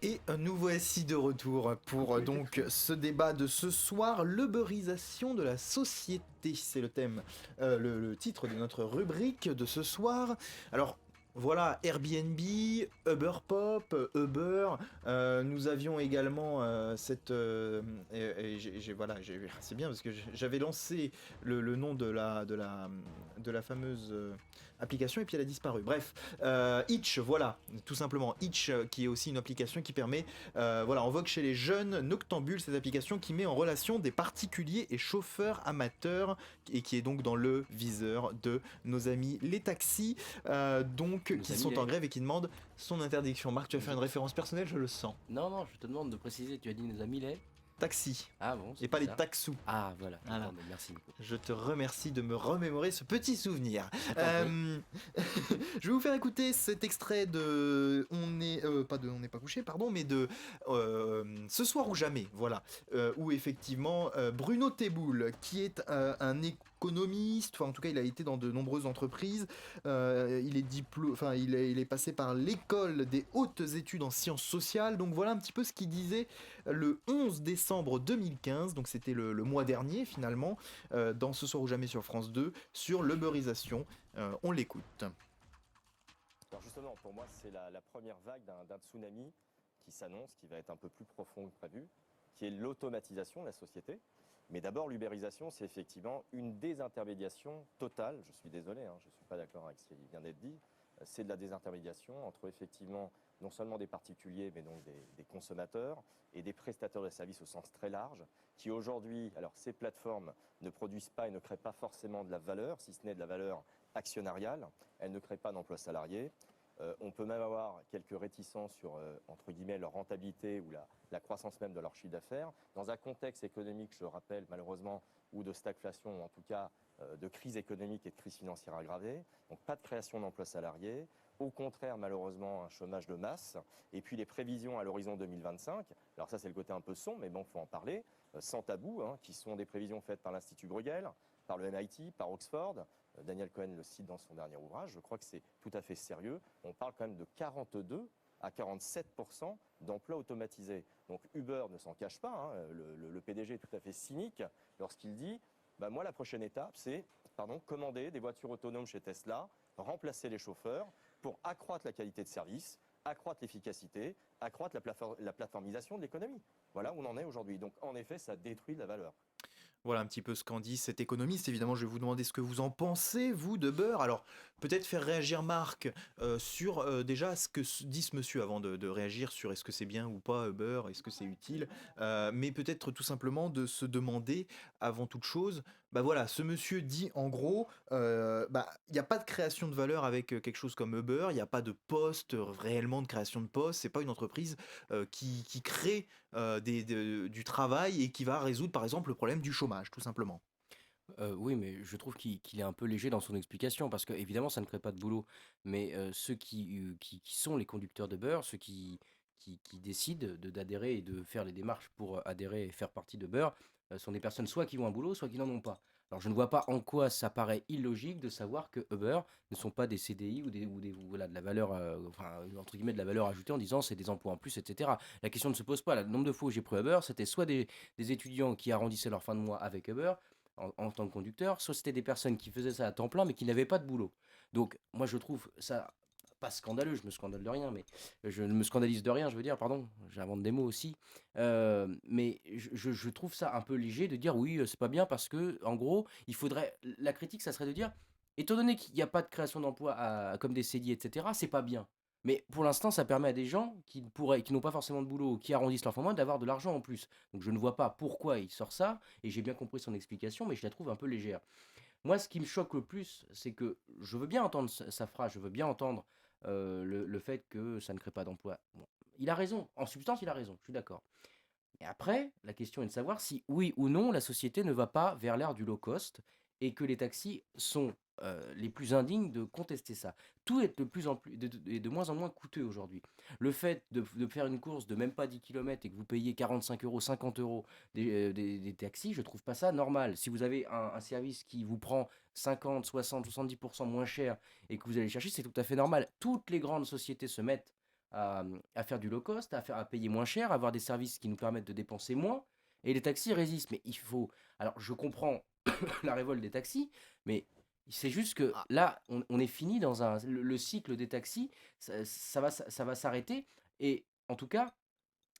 Et nous voici de retour pour donc ce débat de ce soir, l'uberisation de la société, c'est le thème, le titre de notre rubrique de ce soir. Alors voilà, Airbnb, Uberpop, Uber, nous avions également voilà, c'est bien parce que j'avais lancé le nom de la fameuse application et puis elle a disparu. Bref, Hitch, voilà, tout simplement. Hitch, qui est aussi une application qui permet, voilà, on vogue chez les jeunes noctambules cette application qui met en relation des particuliers et chauffeurs amateurs et qui est donc dans le viseur de nos amis les taxis, donc Nos qui amis sont en les- grève et qui demandent son interdiction. Marc, tu vas faire une référence personnelle, je le sens. Non, je te demande de préciser, tu as dit nos amis les. Taxi, Ah bon, et c'est pas les bizarre. taxous. Ah voilà. Voilà. Non, mais merci Nico. Je te remercie de me remémorer ce petit souvenir. Je t'en Je vais vous faire écouter cet extrait de pas de On n'est pas couché, pardon, mais de Ce soir ou jamais, voilà, où effectivement Bruno Teboul, qui est un économiste, enfin en tout cas il a été dans de nombreuses entreprises, il est passé par l'école des hautes études en sciences sociales, donc voilà un petit peu ce qu'il disait le 11 décembre 2015, donc c'était le mois dernier finalement, dans Ce soir ou jamais sur France 2, sur l'uberisation. On l'écoute. Alors justement, pour moi, c'est la première vague d'un tsunami qui s'annonce, qui va être un peu plus profond que prévu, qui est l'automatisation de la société. Mais d'abord, l'ubérisation, c'est effectivement une désintermédiation totale. Je suis désolé, je ne suis pas d'accord avec ce qui vient d'être dit. C'est de la désintermédiation entre effectivement non seulement des particuliers, mais donc des consommateurs et des prestataires de services au sens très large, qui aujourd'hui, alors ces plateformes ne produisent pas et ne créent pas forcément de la valeur, si ce n'est de la valeur actionnariale. Elles ne créent pas d'emplois salariés. On peut même avoir quelques réticences sur, entre guillemets, leur rentabilité ou la croissance même de leur chiffre d'affaires. Dans un contexte économique, je le rappelle malheureusement, ou de stagflation, ou en tout cas de crise économique et de crise financière aggravée. Donc pas de création d'emplois salariés. Au contraire, malheureusement, un chômage de masse. Et puis les prévisions à l'horizon 2025, alors ça c'est le côté un peu sombre, mais bon, il faut en parler, sans tabou, qui sont des prévisions faites par l'Institut Bruegel, par le MIT, par Oxford. Daniel Cohen le cite dans son dernier ouvrage. Je crois que c'est tout à fait sérieux. On parle quand même de 42 à 47% d'emplois automatisés. Donc Uber ne s'en cache pas. Le PDG est tout à fait cynique lorsqu'il dit moi, la prochaine étape, c'est commander des voitures autonomes chez Tesla, remplacer les chauffeurs pour accroître la qualité de service, accroître l'efficacité, accroître la plateformisation de l'économie. Voilà où on en est aujourd'hui. Donc en effet, ça détruit de la valeur. Voilà un petit peu ce qu'en dit cet économiste. Évidemment, je vais vous demander ce que vous en pensez, vous, d'Uber. Alors, peut-être faire réagir Marc sur déjà ce que dit ce monsieur avant de réagir sur est-ce que c'est bien ou pas Uber, est-ce que c'est utile. Mais peut-être tout simplement de se demander, avant toute chose, bah voilà, ce monsieur dit en gros, bah, il n'y a pas de création de valeur avec quelque chose comme Uber, il n'y a pas de poste réellement de création de poste, c'est pas une entreprise qui crée du travail et qui va résoudre par exemple le problème du chômage, tout simplement. Oui, mais je trouve qu'il est un peu léger dans son explication parce qu'évidemment, ça ne crée pas de boulot. Mais ceux qui sont les conducteurs de beurre, ceux qui décident d'adhérer et de faire les démarches pour adhérer et faire partie de beurre, sont des personnes soit qui ont un boulot, soit qui n'en ont pas. Alors, je ne vois pas en quoi ça paraît illogique de savoir que Uber ne sont pas des CDI voilà, de la valeur, enfin, entre guillemets, de la valeur ajoutée en disant c'est des emplois en plus, etc. La question ne se pose pas. Le nombre de fois où j'ai pris Uber, c'était soit des étudiants qui arrondissaient leur fin de mois avec Uber, en tant que conducteur, soit c'était des personnes qui faisaient ça à temps plein mais qui n'avaient pas de boulot. Donc moi je trouve ça pas scandaleux, je me scandale de rien, mais je ne me scandalise de rien, je veux dire, pardon, j'invente des mots aussi. Mais je trouve ça un peu léger de dire oui, c'est pas bien parce que en gros, il faudrait la critique, ça serait de dire, étant donné qu'il n'y a pas de création d'emploi comme des CDI, etc., c'est pas bien. Mais pour l'instant, ça permet à des gens qui n'ont pas forcément de boulot, qui arrondissent leur fin de mois, d'avoir de l'argent en plus. Donc je ne vois pas pourquoi il sort ça, et j'ai bien compris son explication, mais je la trouve un peu légère. Moi, ce qui me choque le plus, c'est que je veux bien entendre sa phrase, je veux bien entendre le fait que ça ne crée pas d'emploi. Bon, il a raison, en substance, il a raison, je suis d'accord. Et après, la question est de savoir si oui ou non la société ne va pas vers l'ère du low cost et que les taxis sont les plus indignes de contester ça. Tout est de plus en plus de moins en moins coûteux aujourd'hui. Le fait de faire une course de même pas 10 km et que vous payez 45 euros, 50 euros des taxis, je trouve pas ça normal. Si vous avez un service qui vous prend 50, 60, 70% moins cher et que vous allez chercher, c'est tout à fait normal. Toutes les grandes sociétés se mettent à faire du low cost, à payer moins cher, à avoir des services qui nous permettent de dépenser moins. Et les taxis résistent. Mais il faut. Alors, je comprends la révolte des taxis, mais c'est juste que Ah, là, on est fini dans le cycle des taxis. Ça va s'arrêter. Et en tout cas,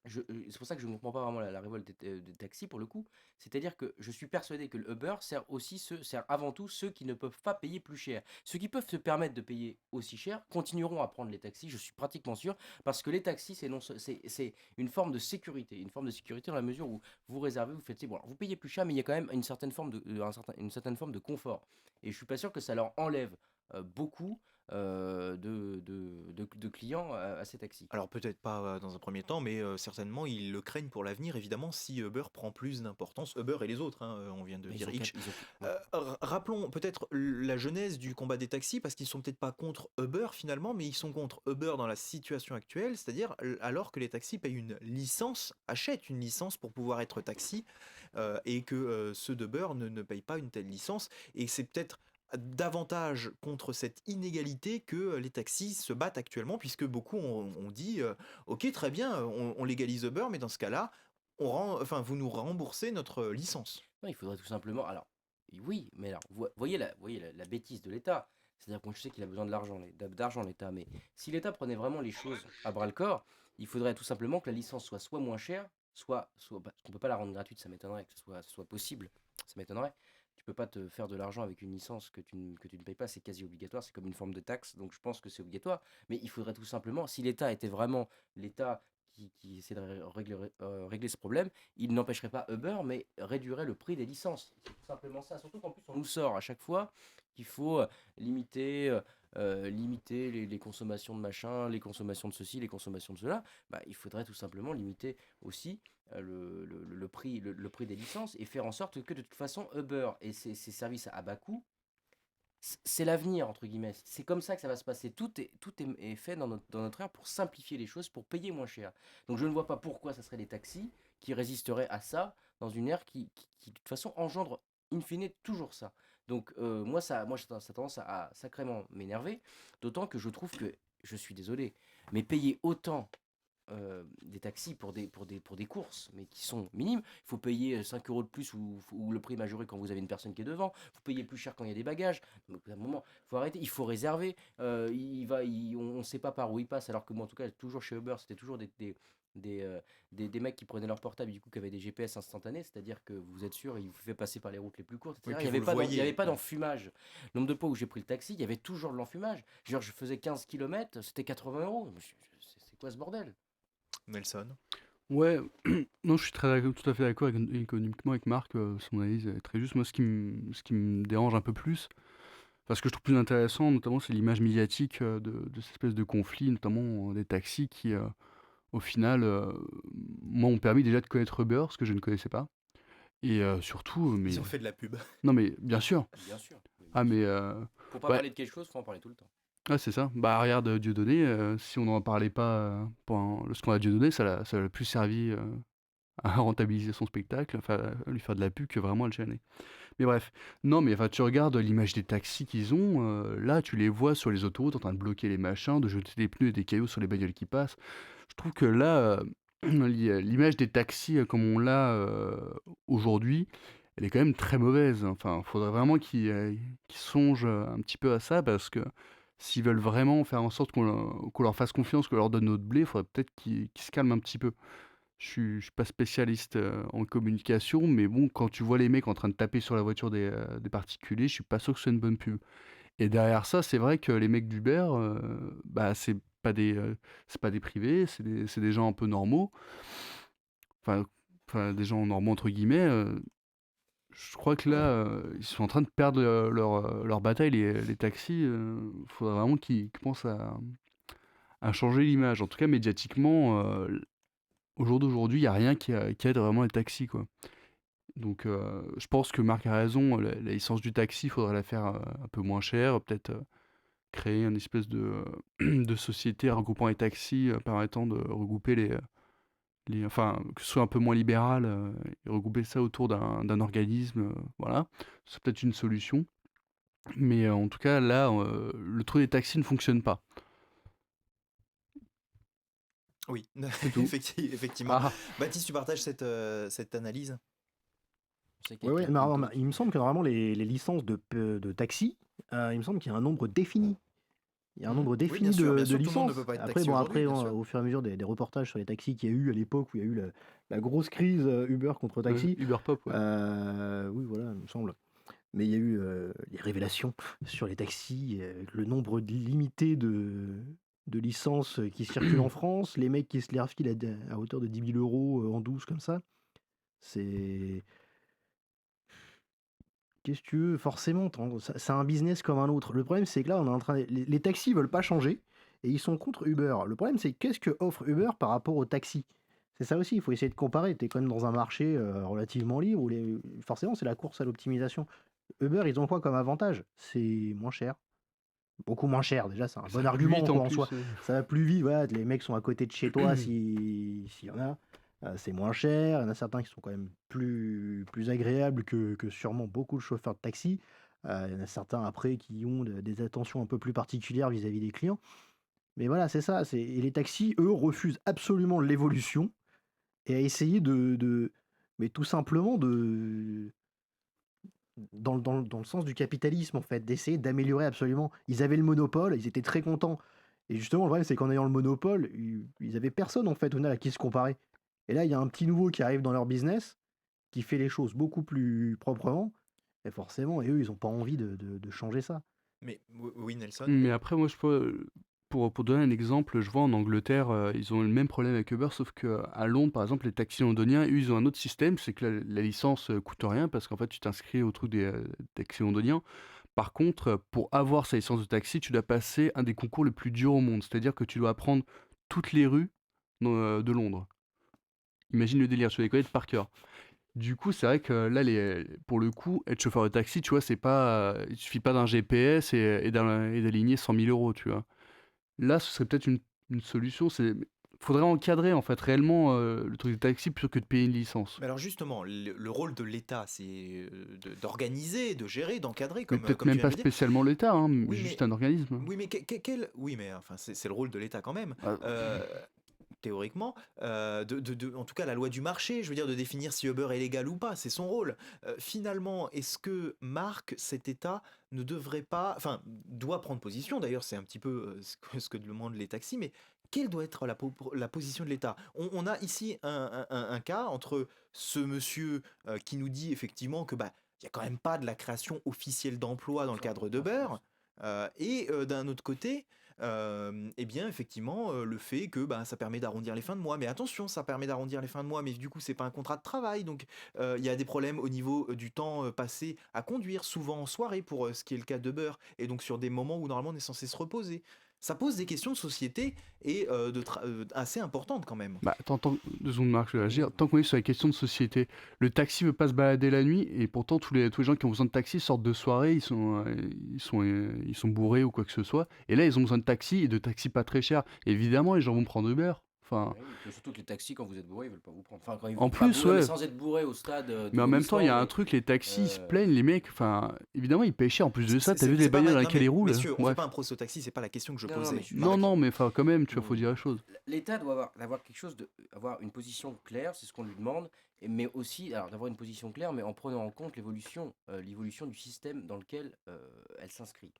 c'est pour ça que je ne comprends pas vraiment la révolte des taxis pour le coup. C'est-à-dire que je suis persuadé que le Uber sert avant tout ceux qui ne peuvent pas payer plus cher. Ceux qui peuvent se permettre de payer aussi cher continueront à prendre les taxis, je suis pratiquement sûr, parce que les taxis, c'est une forme de sécurité. Une forme de sécurité dans la mesure où vous réservez, vous faites, bon, alors vous payez plus cher, mais il y a quand même une certaine forme une certaine forme de confort. Et je suis pas sûr que ça leur enlève beaucoup de clients à ces taxis. alors peut-être pas dans un premier temps, mais certainement ils le craignent pour l'avenir, évidemment, si Uber prend plus d'importance, Uber et les autres, hein, on vient de Mais dire Hitch. ouais. Rappelons peut-être la genèse du combat des taxis, parce qu'ils sont peut-être pas contre Uber finalement, mais ils sont contre Uber dans la situation actuelle, c'est-à-dire alors que les taxis payent une licence, achètent une licence pour pouvoir être taxi, et que ceux d'Uber ne payent pas une telle licence, et c'est peut-être davantage contre cette inégalité que les taxis se battent actuellement, puisque beaucoup ont dit ok, très bien, on légalise Uber, mais dans ce cas-là, enfin, vous nous remboursez notre licence. Non, il faudrait tout simplement. Alors, oui, mais alors, voyez la bêtise de l'État. C'est-à-dire que je sais qu'il a besoin de d'argent, l'État, mais si l'État prenait vraiment les choses à bras le corps, il faudrait tout simplement que la licence soit moins chère, parce qu'on peut pas la rendre gratuite, ça m'étonnerait que ce soit possible, ça m'étonnerait. Tu peux pas te faire de l'argent avec une licence que tu ne payes pas, c'est quasi obligatoire, c'est comme une forme de taxe, donc je pense que c'est obligatoire. Mais il faudrait tout simplement, si l'État était vraiment l'État qui essaie de régler ce problème, il n'empêcherait pas Uber, mais réduirait le prix des licences. C'est tout simplement ça. Surtout qu'en plus, on nous sort à chaque fois qu'il faut limiter les consommations de machin, les consommations de ceci, les consommations de cela. Bah, il faudrait tout simplement limiter aussi le prix des licences et faire en sorte que de toute façon, Uber et ses services à bas coût, c'est l'avenir, entre guillemets. C'est comme ça que ça va se passer. Est fait dans notre ère pour simplifier les choses, pour payer moins cher. Donc je ne vois pas pourquoi ça serait les taxis qui résisteraient à ça dans une ère qui, de toute façon, engendre in fine toujours ça. Donc ça a tendance à sacrément m'énerver, d'autant que je trouve que, je suis désolé, mais payer autant des taxis pour des courses, mais qui sont minimes. Il faut payer 5 euros de plus ou le prix majoré quand vous avez une personne qui est devant. Il faut payer plus cher quand il y a des bagages. Donc, à un moment, il faut arrêter. Il faut réserver. On ne sait pas par où il passe, alors que moi, en tout cas, toujours chez Uber, c'était toujours des mecs qui prenaient leur portable, du coup, qui avaient des GPS instantanés, c'est-à-dire que vous êtes sûr, ils vous fait passer par les routes les plus courtes, Oui, etc. puis Il vous n'y le avait pas voyez. d'enfumage. Le nombre de fois où j'ai pris le taxi, il y avait toujours de l'enfumage. Genre, je faisais 15 km, c'était 80 €. C'est quoi ce bordel? Nelson. Ouais, non, je suis tout à fait d'accord économiquement avec Marc, son analyse est très juste. Moi, ce qui me dérange un peu plus, parce que je trouve plus intéressant, notamment, c'est l'image médiatique de cette espèce de conflit, notamment des taxis qui, au final, moi, ont permis déjà de connaître Uber, ce que je ne connaissais pas. Et surtout, mais Ils ont fait de la pub. non, mais bien sûr. Bien sûr. Ah, mais Faut pas ouais, parler de quelque chose, faut en parler tout le temps. ah, c'est ça. Bah, regarde Dieudonné, si on n'en parlait pas pendant le scandale Dieudonné, ça l'a plus servi à rentabiliser son spectacle, enfin, à lui faire de la pub que vraiment à le gêner. Mais bref, non, mais enfin, tu regardes l'image des taxis qu'ils ont, là, tu les vois sur les autoroutes en train de bloquer les machins, de jeter des pneus et des cailloux sur les bagnoles qui passent. Je trouve que là, l'image des taxis comme on l'a aujourd'hui, elle est quand même très mauvaise. Enfin, il faudrait vraiment qu'ils songent un petit peu à ça parce que s'ils veulent vraiment faire en sorte qu'on leur fasse confiance, qu'on leur donne notre blé, il faudrait peut-être qu'ils se calment un petit peu. Je suis pas spécialiste en communication, mais bon, quand tu vois les mecs en train de taper sur la voiture des particuliers, je suis pas sûr que ce soit une bonne pub. Et derrière ça, c'est vrai que les mecs d'Uber, bah, c'est pas des privés, c'est des gens un peu normaux. Enfin, enfin, des gens normaux entre guillemets. Je crois que là, ils sont en train de perdre leur bataille, les taxis. Faudrait vraiment qu'ils pensent à changer l'image. En tout cas, médiatiquement, au jour d'aujourd'hui, il n'y a rien qui aide vraiment les taxis, quoi. Donc, je pense que Marc a raison. La licence du taxi, il faudrait la faire un peu moins chère. Peut-être créer une espèce de société regroupant les taxis, permettant de regrouper enfin, que ce soit un peu moins libéral, et regrouper ça autour d'un organisme, voilà. C'est peut-être une solution. Mais en tout cas, là, le truc des taxis ne fonctionne pas. Oui, C'est tout. effectivement. Ah, Baptiste, tu partages cette analyse? C'est Ouais, ouais, quelqu'un mais qui alors, me il me semble que normalement les licences de taxi, il me semble qu'il y a un nombre défini. Il y a un nombre Oui, bien défini sûr, bien de sûr, tout le monde ne peut licences. pas être Après, taxi bon, aujourd'hui, après, bien sûr. au fur et à mesure des reportages sur les taxis qu'il y a eu à l'époque où il y a eu la grosse crise Uber contre taxi, Uber Pop, ouais. oui, voilà, il me semble. Mais il y a eu les révélations sur les taxis, le nombre limité de licences qui circulent en France, les mecs qui se les refilent à hauteur de 10 000 € en 12 comme ça. C'est. Qu'est-ce que tu veux? Forcément, c'est un business comme un autre. Le problème, c'est que là, on est en train les taxis veulent pas changer et ils sont contre Uber. Le problème, c'est qu'est-ce que offre Uber par rapport aux taxis? C'est ça aussi, il faut essayer de comparer. Tu es quand même dans un marché relativement libre où forcément, c'est la course à l'optimisation. Uber, ils ont quoi comme avantage? C'est moins cher. Beaucoup moins cher, déjà, c'est un Ça bon va plus vite argument en quoi, en soi. plus. Ça va plus vite, voilà, les mecs sont à côté de chez toi s'il y en a. C'est moins cher, il y en a certains qui sont quand même plus agréables que sûrement beaucoup de chauffeurs de taxi. Il y en a certains après qui ont des attentions un peu plus particulières vis-à-vis des clients. Mais voilà, c'est ça. Et les taxis, eux, refusent absolument l'évolution et à essayer mais tout simplement dans le sens du capitalisme, en fait, d'essayer d'améliorer absolument. Ils avaient le monopole, ils étaient très contents. Et justement, le problème, c'est qu'en ayant le monopole, ils avaient personne, en fait, au final, à qui se comparer. Et là, il y a un petit nouveau qui arrive dans leur business, qui fait les choses beaucoup plus proprement. Et forcément, et eux, ils n'ont pas envie de changer ça. Mais oui, Nelson. Mais après, moi, pour donner un exemple, je vois en Angleterre, ils ont le même problème avec Uber, sauf qu'à Londres, par exemple, les taxis londoniens, eux, ils ont un autre système, c'est que la licence coûte rien, parce qu'en fait, tu t'inscris au truc des taxis londoniens. Par contre, pour avoir sa licence de taxi, tu dois passer un des concours les plus durs au monde, c'est-à-dire que tu dois apprendre toutes les rues de Londres. Imagine le délire, tu dois les connaître par cœur. Du coup, c'est vrai que là, pour le coup, être chauffeur de taxi, tu vois, c'est pas, il suffit pas d'un GPS et d'aligner 100 000 euros, tu vois. Là, ce serait peut-être une solution. Faudrait encadrer en fait réellement le truc des taxis plutôt que de payer une licence. Mais alors justement, le rôle de l'État, c'est d'organiser, de gérer, d'encadrer, Mais comme, peut-être comme tu même viens pas de le dire. spécialement l'État, hein, Oui, juste mais un organisme. oui, mais oui, mais enfin, c'est le rôle de l'État quand même. Ah, Théoriquement, en tout cas la loi du marché, je veux dire, de définir si Uber est légal ou pas, c'est son rôle. Finalement, est-ce que Marc, cet État, ne devrait pas, enfin, doit prendre position, d'ailleurs c'est un petit peu ce que demandent les taxis, mais quelle doit être la position de l'État? On a ici un cas entre ce monsieur qui nous dit effectivement que bah, il n'y a quand même pas de la création officielle d'emplois dans le cadre de En Uber, France. et d'un autre côté, eh bien effectivement, le fait que bah, ça permet d'arrondir les fins de mois. Mais attention, ça permet d'arrondir les fins de mois, mais du coup, c'est pas un contrat de travail. Donc, il y a des problèmes au niveau du temps passé à conduire, souvent en soirée, pour ce qui est le cas d'Uber, et donc sur des moments où normalement on est censé se reposer. Ça pose des questions de société et assez importantes quand même. Bah, attends, 2 secondes, Marc, je vais réagir. Tant qu'on est sur la question de société, le taxi veut pas se balader la nuit et pourtant tous les gens qui ont besoin de taxi sortent de soirée, ils sont bourrés ou quoi que ce soit. Et là, ils ont besoin de taxi et de taxi pas très cher. Évidemment, les gens vont prendre Uber. Enfin, Oui, puis surtout que les taxis, quand vous êtes bourré, ils veulent pas vous prendre. Enfin, quand ils en pas plus, bourré, mais ouais. sans être bourré au stade Mais de en même temps, il y a Westland. un truc, les taxis ils se Euh, plaignent, les mecs. Enfin, évidemment, ils paient cher. En plus de ça, t'as vu les C'est pas bagnoles mal. dans Non lesquelles mais ils roulent? messieurs, on fait Ouais. pas un procès au taxi, c'est pas la question que je Non, non, posais. mais je suis Non, d'accord. non, mais enfin, quand même, tu vois, faut Mm. dire la chose. L'État doit avoir quelque chose avoir une position claire, c'est ce qu'on lui demande, mais aussi alors d'avoir une position claire, mais en prenant en compte l'évolution du système dans lequel elle s'inscrit.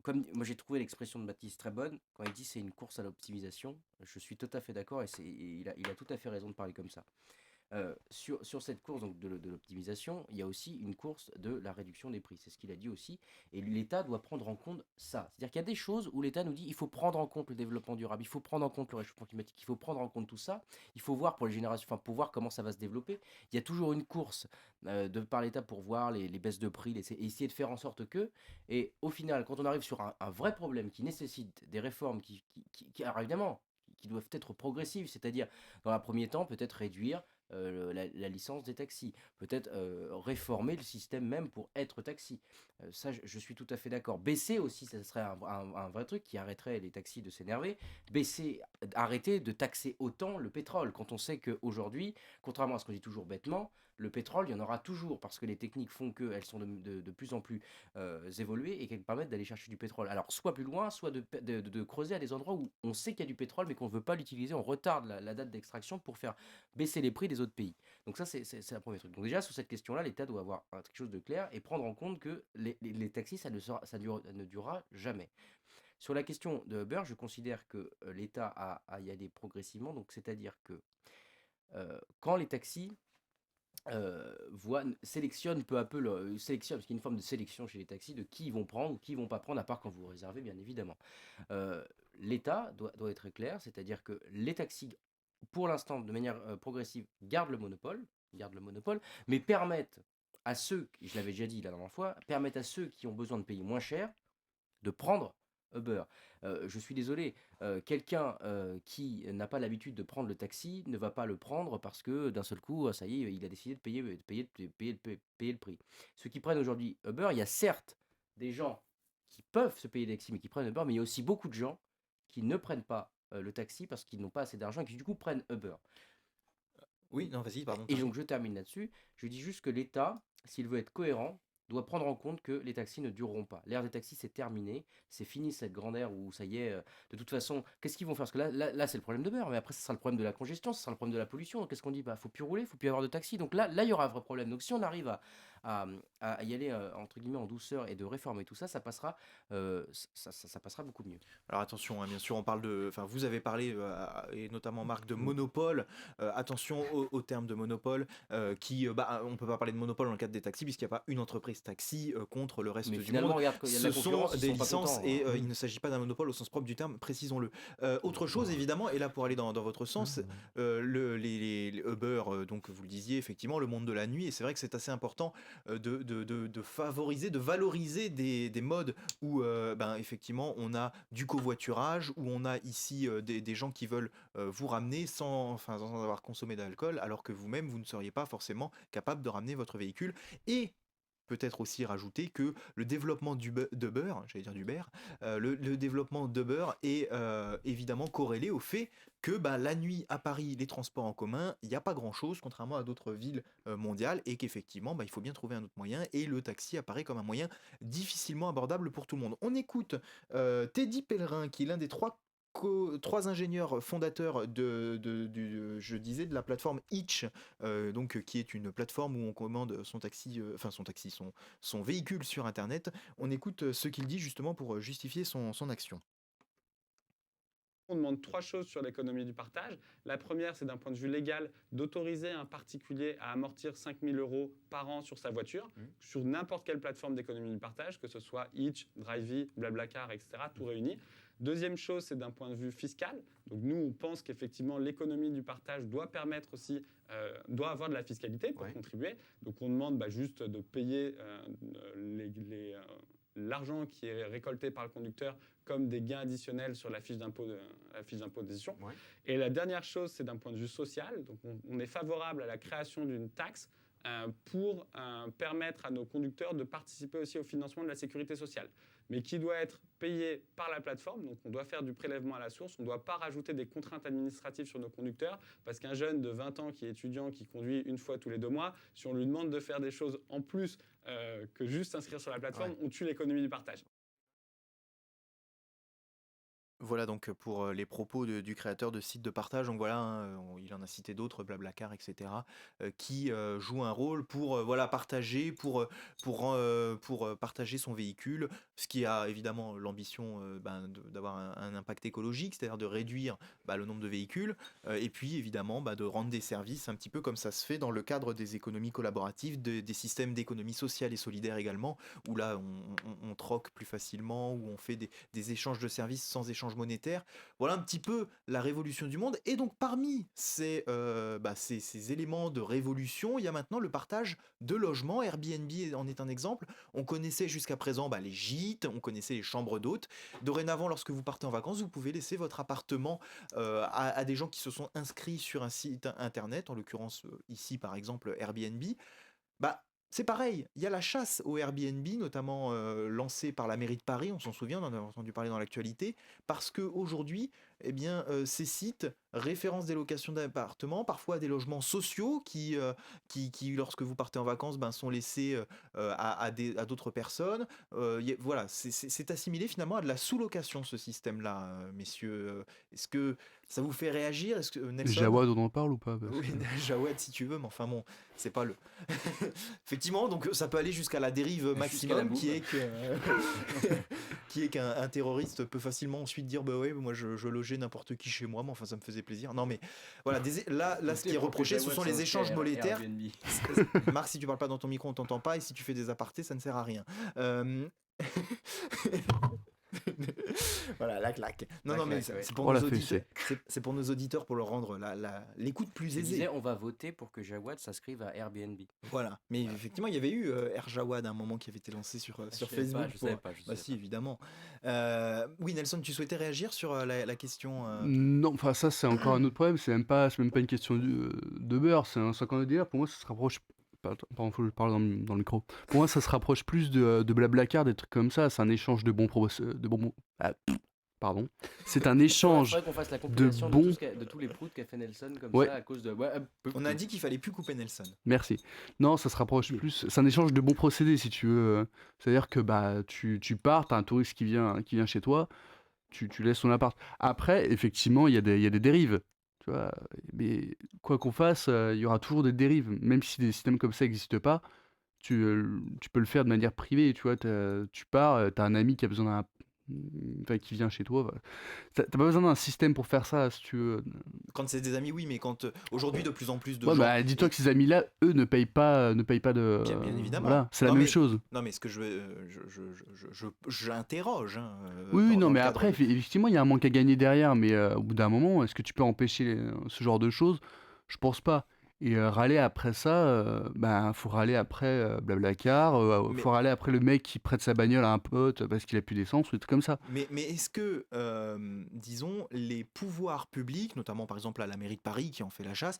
Comme moi j'ai trouvé l'expression de Baptiste très bonne quand il dit c'est une course à l'optimisation. Je suis tout à fait d'accord et il a tout à fait raison de parler comme ça. Sur cette course donc de l'optimisation, il y a aussi une course de la réduction des prix. C'est ce qu'il a dit aussi. Et l'État doit prendre en compte ça. C'est-à-dire qu'il y a des choses où l'État nous dit il faut prendre en compte le développement durable, il faut prendre en compte le réchauffement climatique, il faut prendre en compte tout ça. Il faut voir pour les générations, enfin pour voir comment ça va se développer. Il y a toujours une course par l'État pour voir les baisses de prix, et essayer de faire en sorte que. Et au final, quand on arrive sur un vrai problème qui nécessite des réformes alors évidemment, qui doivent être progressives, c'est-à-dire dans un premier temps peut-être réduire la licence des taxis, peut-être réformer le système même pour être taxi. Ça, je suis tout à fait d'accord. Baisser aussi, ça serait un vrai truc qui arrêterait les taxis de s'énerver. Arrêter de taxer autant le pétrole, quand on sait qu'aujourd'hui, contrairement à ce qu'on dit toujours bêtement, le pétrole, il y en aura toujours parce que les techniques font qu'elles sont de plus en plus évoluées et qu'elles permettent d'aller chercher du pétrole. Alors, soit plus loin, soit de creuser à des endroits où on sait qu'il y a du pétrole mais qu'on ne veut pas l'utiliser. On retarde la date d'extraction pour faire baisser les prix des autres pays. Donc ça, c'est un premier truc. Donc déjà, sur cette question-là, l'État doit avoir quelque chose de clair et prendre en compte que les taxis, ça ne durera jamais. Sur la question de Uber, je considère que l'État a à y aller progressivement. Donc c'est-à-dire que quand les taxis sélectionnent peu à peu, sélectionnent, parce qu'il y a une forme de sélection chez les taxis de qui ils vont prendre ou qui ils vont pas prendre, à part quand vous réservez, bien évidemment. L'État doit être clair, c'est-à-dire que les taxis, pour l'instant, de manière progressive, gardent le monopole, mais permettent à ceux, je l'avais déjà dit la dernière fois, permettent à ceux qui ont besoin de payer moins cher de prendre Uber. Je suis désolé, quelqu'un qui n'a pas l'habitude de prendre le taxi ne va pas le prendre parce que d'un seul coup, ça y est, il a décidé de payer le prix. Ceux qui prennent aujourd'hui Uber, il y a certes des gens qui peuvent se payer le taxi mais qui prennent Uber, mais il y a aussi beaucoup de gens qui ne prennent pas le taxi parce qu'ils n'ont pas assez d'argent et qui du coup prennent Uber. Oui, non, vas-y, pardon. Et donc je termine là-dessus. Je dis juste que l'État, s'il veut être cohérent, doit prendre en compte que les taxis ne dureront pas. L'ère des taxis, c'est terminé. C'est fini cette grande ère où ça y est. De toute façon, qu'est-ce qu'ils vont faire? Parce que là c'est le problème de beurre. Mais après, ce sera le problème de la congestion, ce sera le problème de la pollution. Qu'est-ce qu'on dit? Bah, faut plus rouler, faut plus avoir de taxi. Donc là, il y aura un vrai problème. Donc si on arrive à y aller entre guillemets en douceur et de réformer tout ça, ça passera, ça passera beaucoup mieux. Alors attention, hein, bien sûr, on parle de. Enfin, vous avez parlé, et notamment Marc, de monopole. Attention au terme de monopole, bah, on peut pas parler de monopole dans le cadre des taxis, puisqu'il n'y a pas une entreprise taxi contre le reste Mais du finalement, monde. regarde, quand il y a de Ce la sont concurrence, ils des sont pas licences contents. et il ne s'agit pas d'un monopole au sens propre du terme, précisons-le. Autre chose, évidemment, et là pour aller dans votre sens, les Uber, donc vous le disiez, effectivement, le monde de la nuit, et c'est vrai que c'est assez important de favoriser, de valoriser des modes où ben, effectivement on a du covoiturage, où on a ici des gens qui veulent vous ramener sans avoir consommé d'alcool, alors que vous-même vous ne seriez pas forcément capable de ramener votre véhicule. Et peut-être aussi rajouter que le développement d'Uber, j'allais dire d'Uber, le développement d'Uber est évidemment corrélé au fait que bah, la nuit à Paris, les transports en commun, il n'y a pas grand-chose, contrairement à d'autres villes mondiales, et qu'effectivement, bah, il faut bien trouver un autre moyen, et le taxi apparaît comme un moyen difficilement abordable pour tout le monde. On écoute Teddy Pellerin, qui est l'un des trois ingénieurs fondateurs je disais, de la plateforme Hitch, donc qui est une plateforme où on commande son taxi, son véhicule sur Internet. On écoute ce qu'il dit justement pour justifier son action. On demande 3 choses sur l'économie du partage. La première, c'est d'un point de vue légal, d'autoriser un particulier à amortir 5 000 € par an sur sa voiture, sur n'importe quelle plateforme d'économie du partage, que ce soit Hitch, Drivey, Blablacar, etc., tout réuni. Deuxième chose, c'est d'un point de vue fiscal. Donc nous, on pense qu'effectivement, l'économie du partage doit permettre aussi, doit avoir de la fiscalité pour contribuer. Donc on demande juste de payer l'argent qui est récolté par le conducteur comme des gains additionnels sur la fiche d'imposition. Et la dernière chose, c'est d'un point de vue social. Donc on est favorable à la création d'une taxe pour permettre à nos conducteurs de participer aussi au financement de la sécurité sociale, mais qui doit être payé par la plateforme. Donc on doit faire du prélèvement à la source, on ne doit pas rajouter des contraintes administratives sur nos conducteurs, parce qu'un jeune de 20 ans qui est étudiant, qui conduit une fois tous les 2 mois, si on lui demande de faire des choses en plus que juste s'inscrire sur la plateforme, on tue l'économie du partage. Voilà donc pour les propos du créateur de sites de partage. Donc voilà, hein, il en a cité d'autres, Blablacar, etc., qui jouent un rôle pour voilà, partager, pour partager son véhicule, ce qui a évidemment l'ambition d'avoir un impact écologique, c'est-à-dire de réduire le nombre de véhicules, et puis évidemment de rendre des services un petit peu comme ça se fait dans le cadre des économies collaboratives, des systèmes d'économie sociale et solidaire également, où là on troque plus facilement, où on fait des échanges de services sans échange monétaire. Voilà un petit peu la révolution du monde. Et donc parmi ces éléments de révolution, il y a maintenant le partage de logements. Airbnb en est un exemple. On connaissait jusqu'à présent les gîtes, on connaissait les chambres d'hôtes. Dorénavant, lorsque vous partez en vacances, vous pouvez laisser votre appartement à des gens qui se sont inscrits sur un site internet, en l'occurrence ici par exemple Airbnb. C'est pareil, il y a la chasse au Airbnb, notamment lancée par la mairie de Paris, on s'en souvient, on en a entendu parler dans l'actualité, parce qu'aujourd'hui, ces sites référencent des locations d'appartements, parfois des logements sociaux qui lorsque vous partez en vacances, sont laissés à d'autres personnes. Voilà, c'est assimilé finalement à de la sous-location, ce système-là, messieurs. Est-ce que ça vous fait réagir? Est-ce que Nelson? Jawad, on en parle ou pas? Oui, Jawad, si tu veux, mais enfin bon, c'est pas le. Effectivement, donc ça peut aller jusqu'à la dérive maximum, qui est qu'un terroriste peut facilement ensuite dire moi je logeais n'importe qui chez moi, mais enfin ça me faisait plaisir. Non mais voilà, là ce qui est reproché, ce sont les échanges monétaires. Marc, si tu parles pas dans ton micro, on t'entend pas, et si tu fais des apartés, ça ne sert à rien. Voilà, la claque. Non, mais c'est pour nos auditeurs. C'est pour nos auditeurs, pour leur rendre l'écoute plus aisée. On va voter pour que Jawad s'inscrive à Airbnb. Voilà, mais effectivement, il y avait eu Air Jawad à un moment qui avait été lancé sur Facebook. Je savais pas. Si, évidemment. Oui, Nelson, tu souhaitais réagir sur la question Non, enfin ça c'est encore un autre problème, c'est même pas une question de beurre, c'est un 50 DDR. Pour moi ça se rapproche. Pardon, faut que je parle dans le micro. Pour moi, ça se rapproche plus de Blablacar, des trucs comme ça. C'est un échange de bons pardon. C'est un échange qu'on fasse la compilation de tous les proutes qu'a fait Nelson comme ça à cause de. On a dit qu'il fallait plus couper Nelson. Merci. Non, ça se rapproche plus. C'est un échange de bons procédés, si tu veux. C'est-à-dire que tu pars, t'as un touriste qui vient chez toi, tu laisses ton appart. Après, effectivement, il y a des dérives. Tu vois, mais quoi qu'on fasse, il y aura toujours des dérives. Même si des systèmes comme ça n'existent pas, tu peux le faire de manière privée. Tu vois, tu pars, tu as un ami qui a besoin qui vient chez toi. T'as pas besoin d'un système pour faire ça, si tu veux. Quand c'est des amis, oui, mais quand aujourd'hui de plus en plus de gens... dis-toi que ces amis-là, eux, ne payent pas de... Bien évidemment. Voilà, c'est la même chose. Non, mais ce que j'interroge. Oui, non, mais après, effectivement, il y a un manque à gagner derrière, mais au bout d'un moment, est-ce que tu peux empêcher ce genre de choses? Je pense pas. Et râler après ça, faut râler après Blablacar, faut râler après le mec qui prête sa bagnole à un pote parce qu'il a plus d'essence ou des trucs comme ça. Mais est-ce que, disons, les pouvoirs publics, notamment par exemple à la mairie de Paris qui en fait la chasse,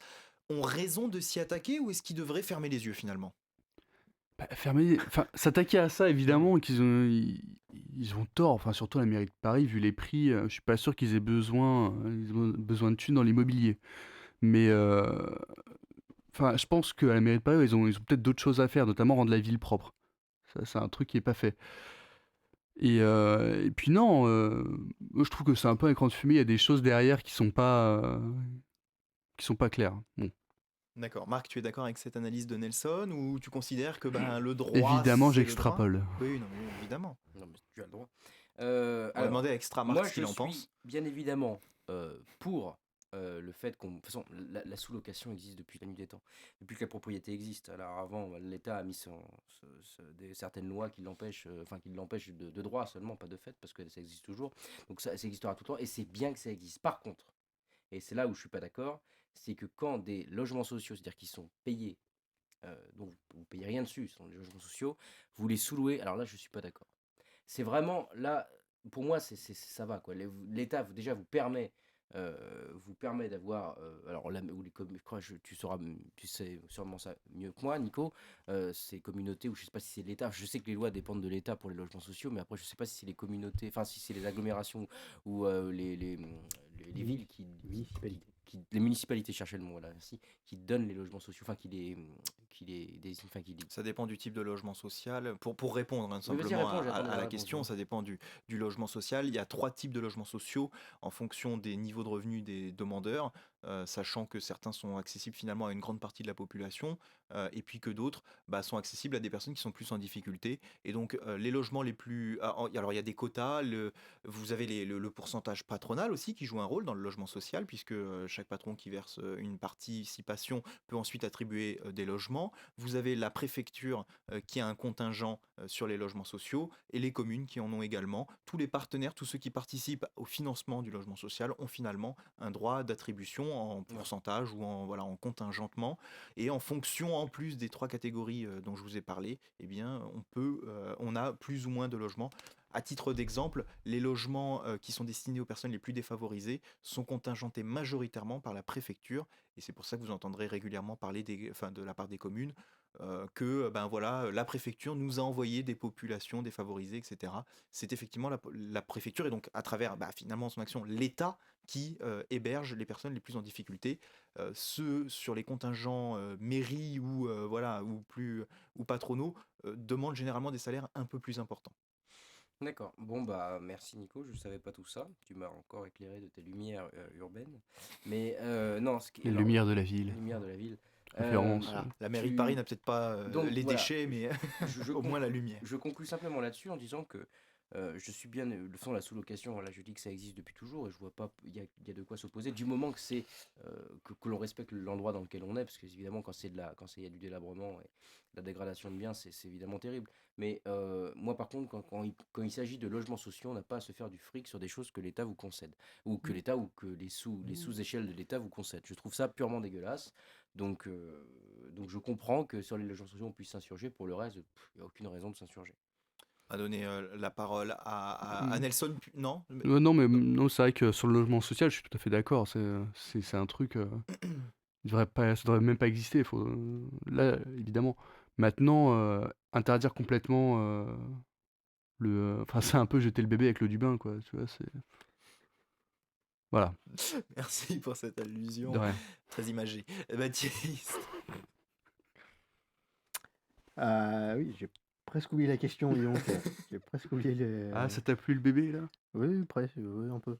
ont raison de s'y attaquer, ou est-ce qu'ils devraient fermer les yeux finalement? S'attaquer à ça, évidemment, ils ont tort. Enfin, surtout la mairie de Paris, vu les prix, je suis pas sûr qu'ils aient besoin de thunes dans l'immobilier. Mais je pense qu'à la mairie de Paris, ils ont peut-être d'autres choses à faire, notamment rendre la ville propre. Ça, c'est un truc qui n'est pas fait. Et puis non, moi, je trouve que c'est un peu un écran de fumée. Il y a des choses derrière qui sont pas claires. Bon. D'accord. Marc, tu es d'accord avec cette analyse de Nelson, ou tu considères que le droit... Évidemment, j'extrapole. Oui, non, évidemment. Non, mais tu as le droit. On va demander à Extra Marc ce qu'il en pense. Bien évidemment pour le fait qu'on. De toute façon, la sous-location existe depuis la nuit des temps, depuis que la propriété existe. Alors avant, l'État a mis certaines lois qui l'empêchent, qui l'empêchent de droit seulement, pas de fait, parce que ça existe toujours. Donc ça existera tout le temps, et c'est bien que ça existe. Par contre, et c'est là où je suis pas d'accord, c'est que quand des logements sociaux, c'est-à-dire qui sont payés, donc vous ne payez rien dessus, ce sont des logements sociaux, vous les sous-louez, alors là je suis pas d'accord. C'est vraiment, là, pour moi, ça va, quoi. L'État, déjà, vous permet d'avoir, alors là, je crois, tu sais sûrement ça mieux que moi, Nico, ces communautés, ou je sais pas si c'est l'État, je sais que les lois dépendent de l'État pour les logements sociaux, mais après, je sais pas si c'est les communautés, enfin, si c'est les agglomérations ou les villes Municipalité. les municipalités, cherchaient le mot, voilà, merci, qui donnent les logements sociaux, Ça dépend du type de logement social. Pour répondre Oui, vas-y, simplement réponds, j'attends à la la réponse. question, ça dépend du logement social. Il y a 3 types de logements sociaux en fonction des niveaux de revenus des demandeurs, sachant que certains sont accessibles finalement à une grande partie de la population, et puis que d'autres sont accessibles à des personnes qui sont plus en difficulté. Et donc les logements les plus... alors il y a des quotas, vous avez le pourcentage patronal aussi qui joue un rôle dans le logement social, puisque chaque patron qui verse une participation peut ensuite attribuer des logements. Vous avez la préfecture qui a un contingent sur les logements sociaux, et les communes qui en ont également. Tous les partenaires, tous ceux qui participent au financement du logement social ont finalement un droit d'attribution en pourcentage ou en contingentement. Et en fonction, en plus des 3 catégories dont je vous ai parlé, eh bien, on a plus ou moins de logements. À titre d'exemple, les logements qui sont destinés aux personnes les plus défavorisées sont contingentés majoritairement par la préfecture, et c'est pour ça que vous entendrez régulièrement parler de la part des communes que la préfecture nous a envoyé des populations défavorisées, etc. C'est effectivement la préfecture, et donc à travers finalement son action, l'État qui héberge les personnes les plus en difficulté. Ceux sur les contingents mairie ou patronaux demandent généralement des salaires un peu plus importants. D'accord. Bon, merci Nico, je savais pas tout ça. Tu m'as encore éclairé de tes lumières urbaines. Mais non, Les alors, lumières de la ville. lumières de la ville. Référence. Voilà. La mairie de Paris n'a peut-être pas Donc, les voilà. déchets, mais au moins la lumière. Je conclus simplement là-dessus en disant que je suis bien le fond de la sous-location. Voilà, je dis que ça existe depuis toujours et je vois pas, il y a de quoi s'opposer du moment que c'est que l'on respecte l'endroit dans lequel on est, parce que évidemment quand il y a du délabrement et de la dégradation de biens, c'est évidemment terrible. Mais moi par contre, quand il s'agit de logements sociaux, on n'a pas à se faire du fric sur des choses que l'État vous concède, ou que l'État ou que les sous-échelles de l'État vous concèdent. Je trouve ça purement dégueulasse. Donc je comprends que sur les logements sociaux on puisse s'insurger. Pour le reste, il n'y a aucune raison de s'insurger. On va donner la parole à Nelson. Non? Non, mais non, c'est vrai que sur le logement social, je suis tout à fait d'accord. C'est un truc. Ça devrait même pas exister. Là, évidemment. Maintenant, interdire complètement enfin, c'est un peu jeter le bébé avec l'eau du bain, quoi. Tu vois, voilà. Merci pour cette allusion De rien. très imagée. Baptiste. Oui, j'ai presque oublié la question, dis donc. J'ai presque oublié les. Ah, ça t'a plu le bébé, là? Oui, presque, oui, un peu.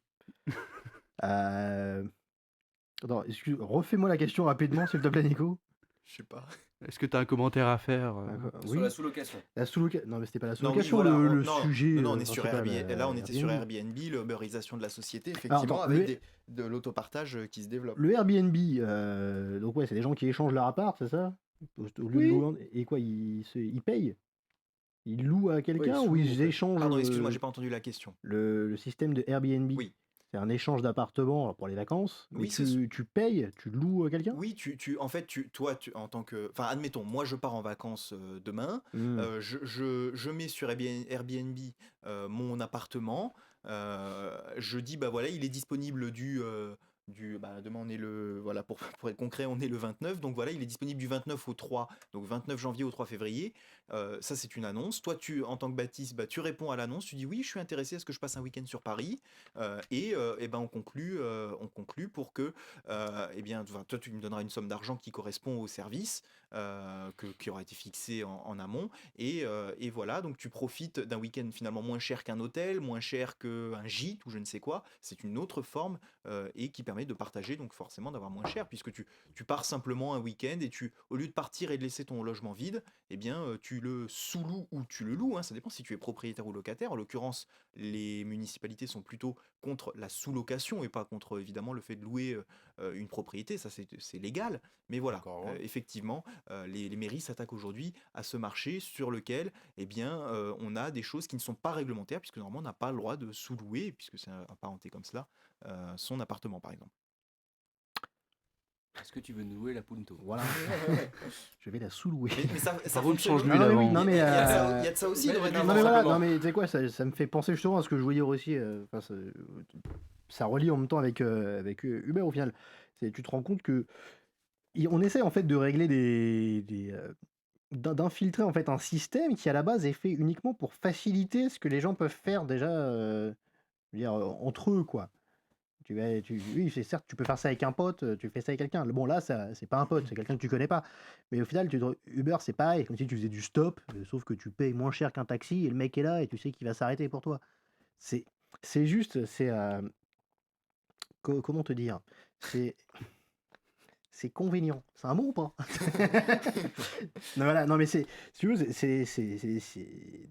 Attends, refais-moi la question rapidement, s'il te plaît, Nico. Je sais pas. Est-ce que t'as un commentaire à faire Sur Oui, la sous-location. la sous-location. Non, mais c'était pas la Non, oui, sous-location, voilà, le non, sujet. non, on est sur principal, Airbnb. Là, on était sur Airbnb. Airbnb, l'ubérisation de la société, effectivement, attends, avec de l'autopartage qui se développe. Le Airbnb, donc ouais, c'est des gens qui échangent leur appart, c'est ça? Au lieu de Oui. louer et quoi, ils payent? Ils louent à quelqu'un ou sous-louent, ils en fait. échangent Pardon, excuse-moi, j'ai pas entendu la question. le système de Airbnb? Oui. C'est un échange d'appartements pour les vacances, mais Oui, c'est tu payes, tu loues à quelqu'un? Oui, en fait, toi, en tant que... Enfin, admettons, moi, je pars en vacances demain. Je mets sur Airbnb mon appartement. Je dis, voilà, il est disponible demain, on est voilà, pour être concret, on est le 29. Donc voilà, il est disponible du 29 au 3, donc 29 janvier au 3 février. Ça, c'est une annonce. Toi, en tant que Baptiste, tu réponds à l'annonce. Tu dis, oui, je suis intéressé à ce que je passe un week-end sur Paris. On conclut pour que toi tu me donneras une somme d'argent qui correspond au service, qui aura été fixé en amont. Et voilà, donc tu profites d'un week-end finalement moins cher qu'un hôtel, moins cher qu'un gîte ou je ne sais quoi. C'est une autre forme et qui permet de partager, donc forcément d'avoir moins cher, puisque tu pars simplement un week-end et au lieu de partir et de laisser ton logement vide, eh bien tu le sous-loues ou tu le loues, hein, ça dépend si tu es propriétaire ou locataire. En l'occurrence, les municipalités sont plutôt contre la sous-location et pas contre évidemment le fait de louer une propriété, ça c'est légal. Mais voilà, D'accord, ouais. effectivement, les mairies s'attaquent aujourd'hui à ce marché sur lequel eh bien, on a des choses qui ne sont pas réglementaires, puisque normalement on n'a pas le droit de sous-louer, puisque c'est apparenté comme cela, son appartement par exemple. Est-ce que tu veux nous louer la Punto? Voilà, je vais la sous-louer. Mais ça Par contre, fonctionne. change-lui Non, mais oui, l'avant. non, mais, Il y a de ça aussi, mais- dorénavant. Non mais voilà, simplement. non mais tu sais quoi, ça me fait penser justement à ce que je voulais dire aussi. Ça relie en même temps avec Uber au final. Tu te rends compte que on essaie en fait de régler d'infiltrer en fait un système qui à la base est fait uniquement pour faciliter ce que les gens peuvent faire déjà, je veux dire, entre eux quoi. Oui, c'est certes, tu peux faire ça avec un pote, tu fais ça avec quelqu'un. Bon, là, c'est pas un pote, c'est quelqu'un que tu connais pas. Mais au final, Uber, c'est pareil, comme si tu faisais du stop, sauf que tu payes moins cher qu'un taxi et le mec est là et tu sais qu'il va s'arrêter pour toi. C'est juste, comment te dire? C'est c'est convenient. C'est un mot ou pas? Non, voilà, non, mais si tu veux, c'est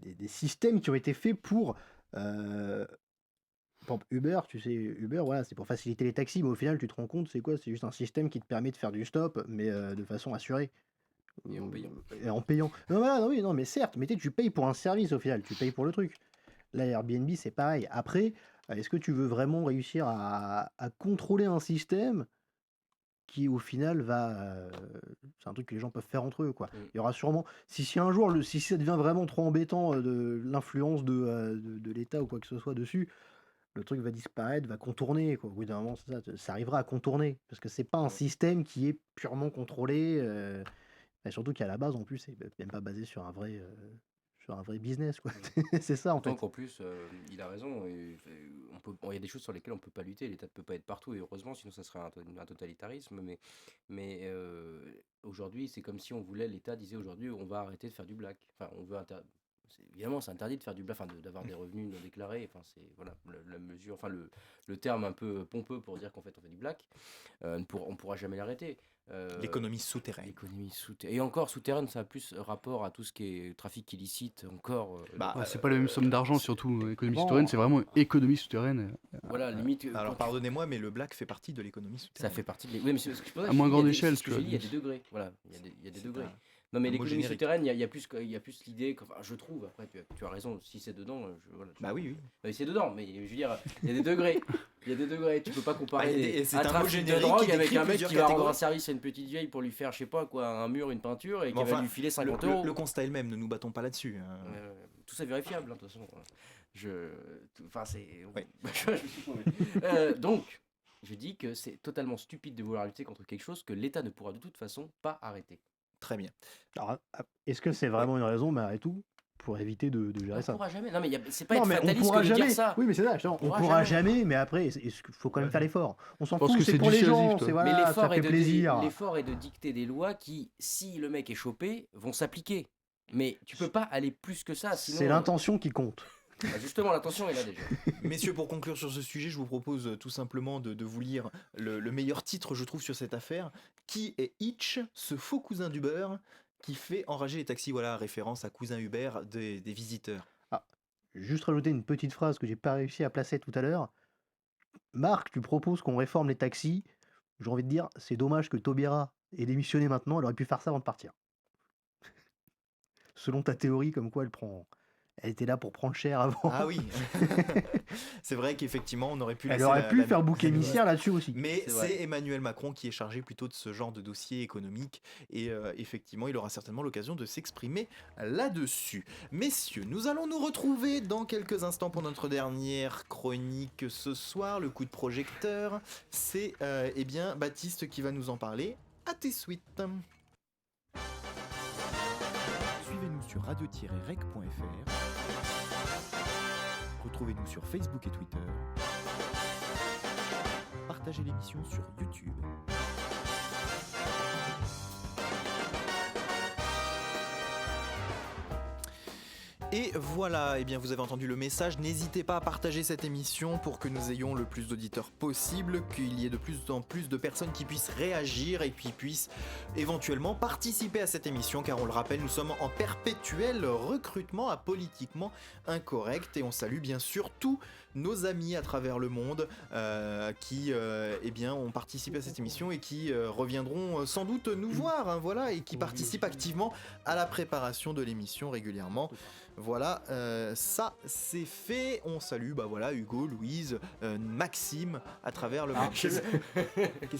des systèmes qui ont été faits pour. Par exemple, Uber, tu sais, Uber, voilà, c'est pour faciliter les taxis, mais au final, tu te rends compte, c'est quoi? C'est juste un système qui te permet de faire du stop, mais de façon assurée. Et en payant. Et en payant. Non, voilà, non, oui, non, mais certes, mais tu payes pour un service au final, tu payes pour le truc. Là, Airbnb, c'est pareil. Après, est-ce que tu veux vraiment réussir à contrôler un système qui, au final, c'est un truc que les gens peuvent faire entre eux, quoi. Mm. Il y aura sûrement. Si un jour, si ça devient vraiment trop embêtant de l'influence de l'État ou quoi que ce soit dessus, le truc va disparaître, va contourner, quoi. Au bout d'un moment, ça arrivera à contourner. Parce que c'est pas un Ouais. système qui est purement contrôlé. Et surtout qu'à la base, en plus, c'est même pas basé sur un vrai business, quoi. C'est ça, en D'autant fait. qu'en plus, il a raison. Il y a des choses sur lesquelles on ne peut pas lutter. L'État ne peut pas être partout, et heureusement, sinon ça serait un totalitarisme. Mais aujourd'hui, c'est comme si on voulait, l'État disait aujourd'hui, on va arrêter de faire du black. Enfin, on veut évidemment, c'est interdit de faire du black, enfin, d'avoir des revenus non déclarés. Enfin, c'est voilà, la mesure, enfin, le terme un peu pompeux pour dire qu'en fait on fait du black. On ne pourra jamais l'arrêter. L'économie souterraine. L'économie souterraine. Et encore, souterraine, ça a plus rapport à tout ce qui est trafic illicite, encore. Bah, Ouais, c'est pas la même somme d'argent, surtout. Économie Bon. souterraine, c'est vraiment économie souterraine. voilà, limite. alors quand pardonnez-moi, mais le black fait partie de l'économie ça souterraine. fait partie de. Oui, mais c'est ce que je pense À moins grande échelle, ce que tu je vois. dis, il y a des degrés. Voilà, il y a des C'est degrés. un- Non, mais un mot l'économie générique. souterraine, il y a plus l'idée, enfin, je trouve, après tu as raison, si c'est dedans, voilà, Bah oui, oui. bah, c'est dedans, mais je veux dire, il y a des degrés. Il y a des degrés, tu peux pas comparer Bah, et c'est un un mot trafic de générique drogue qui avec décrit un mec plusieurs qui va rendre un catégories. service à une petite vieille pour lui faire, je sais pas quoi, un mur, une peinture, et qui Mais va enfin, lui filer Le, 50 le- euros. le constat est le même, ne nous battons pas là-dessus. Hein. Tout ça est vérifiable, hein, de toute façon. Enfin, c'est. Ouais. Je me suis trompé. Donc, je dis que c'est totalement stupide de vouloir lutter contre quelque chose que l'État ne pourra de toute façon pas arrêter. Très bien. Alors, est-ce que c'est vraiment une raison, malgré tout, pour éviter de On gérer ne ça? pourra jamais. Non, mais c'est pas Non, être mais on fataliste pourra que de jamais. dire ça. Oui, mais c'est ça, justement, on pourra pourra jamais. jamais, mais après, il faut quand même faire l'effort. On s'en pense fout, que c'est c'est pour les dissuasif, gens, toi. c'est Mais voilà, ça l'effort fait plaisir. est de dicter des lois qui, si le mec est chopé, vont s'appliquer. Mais tu peux pas aller plus que ça, sinon. C'est l'intention qui compte. Bah, justement, l'intention est là déjà. Messieurs, pour conclure sur ce sujet, je vous propose tout simplement de vous lire le meilleur titre, je trouve, sur cette affaire. Qui est Hitch, ce faux cousin d'Uber qui fait enrager les taxis? Voilà, référence à cousin Uber des visiteurs. Juste rajouter une petite phrase que j'ai pas réussi à placer tout à l'heure. Marc, tu proposes qu'on réforme les taxis. J'ai envie de dire, c'est dommage que Taubira ait démissionné maintenant, elle aurait pu faire ça avant de partir. Selon ta théorie, comme quoi elle était là pour prendre cher avant. Ah oui C'est vrai qu'effectivement, on aurait pu Elle laisser aurait pu faire bouc la- émissaire là-dessus aussi. Mais C'est vrai. c'est Emmanuel Macron qui est chargé plutôt de ce genre de dossier économique et effectivement il aura certainement l'occasion de s'exprimer là-dessus. Messieurs, nous allons nous retrouver dans quelques instants pour notre dernière chronique ce soir, le coup de projecteur. C'est eh bien Baptiste qui va nous en parler. À tes suites. Suivez-nous sur radio-rec.fr. Retrouvez-nous sur Facebook et Twitter. Partagez l'émission sur YouTube. Et voilà, eh bien vous avez entendu le message, n'hésitez pas à partager cette émission pour que nous ayons le plus d'auditeurs possible, qu'il y ait de plus en plus de personnes qui puissent réagir et qui puissent éventuellement participer à cette émission, car on le rappelle, nous sommes en perpétuel recrutement à Politiquement Incorrect et on salue bien sûr tous nos amis à travers le monde qui eh bien, ont participé à cette émission et qui reviendront sans doute nous voir, hein, voilà, et qui participent activement à la préparation de l'émission régulièrement. Voilà, ça c'est fait. On salue voilà, Hugo, Louise, Maxime à travers le monde. Qu'est-ce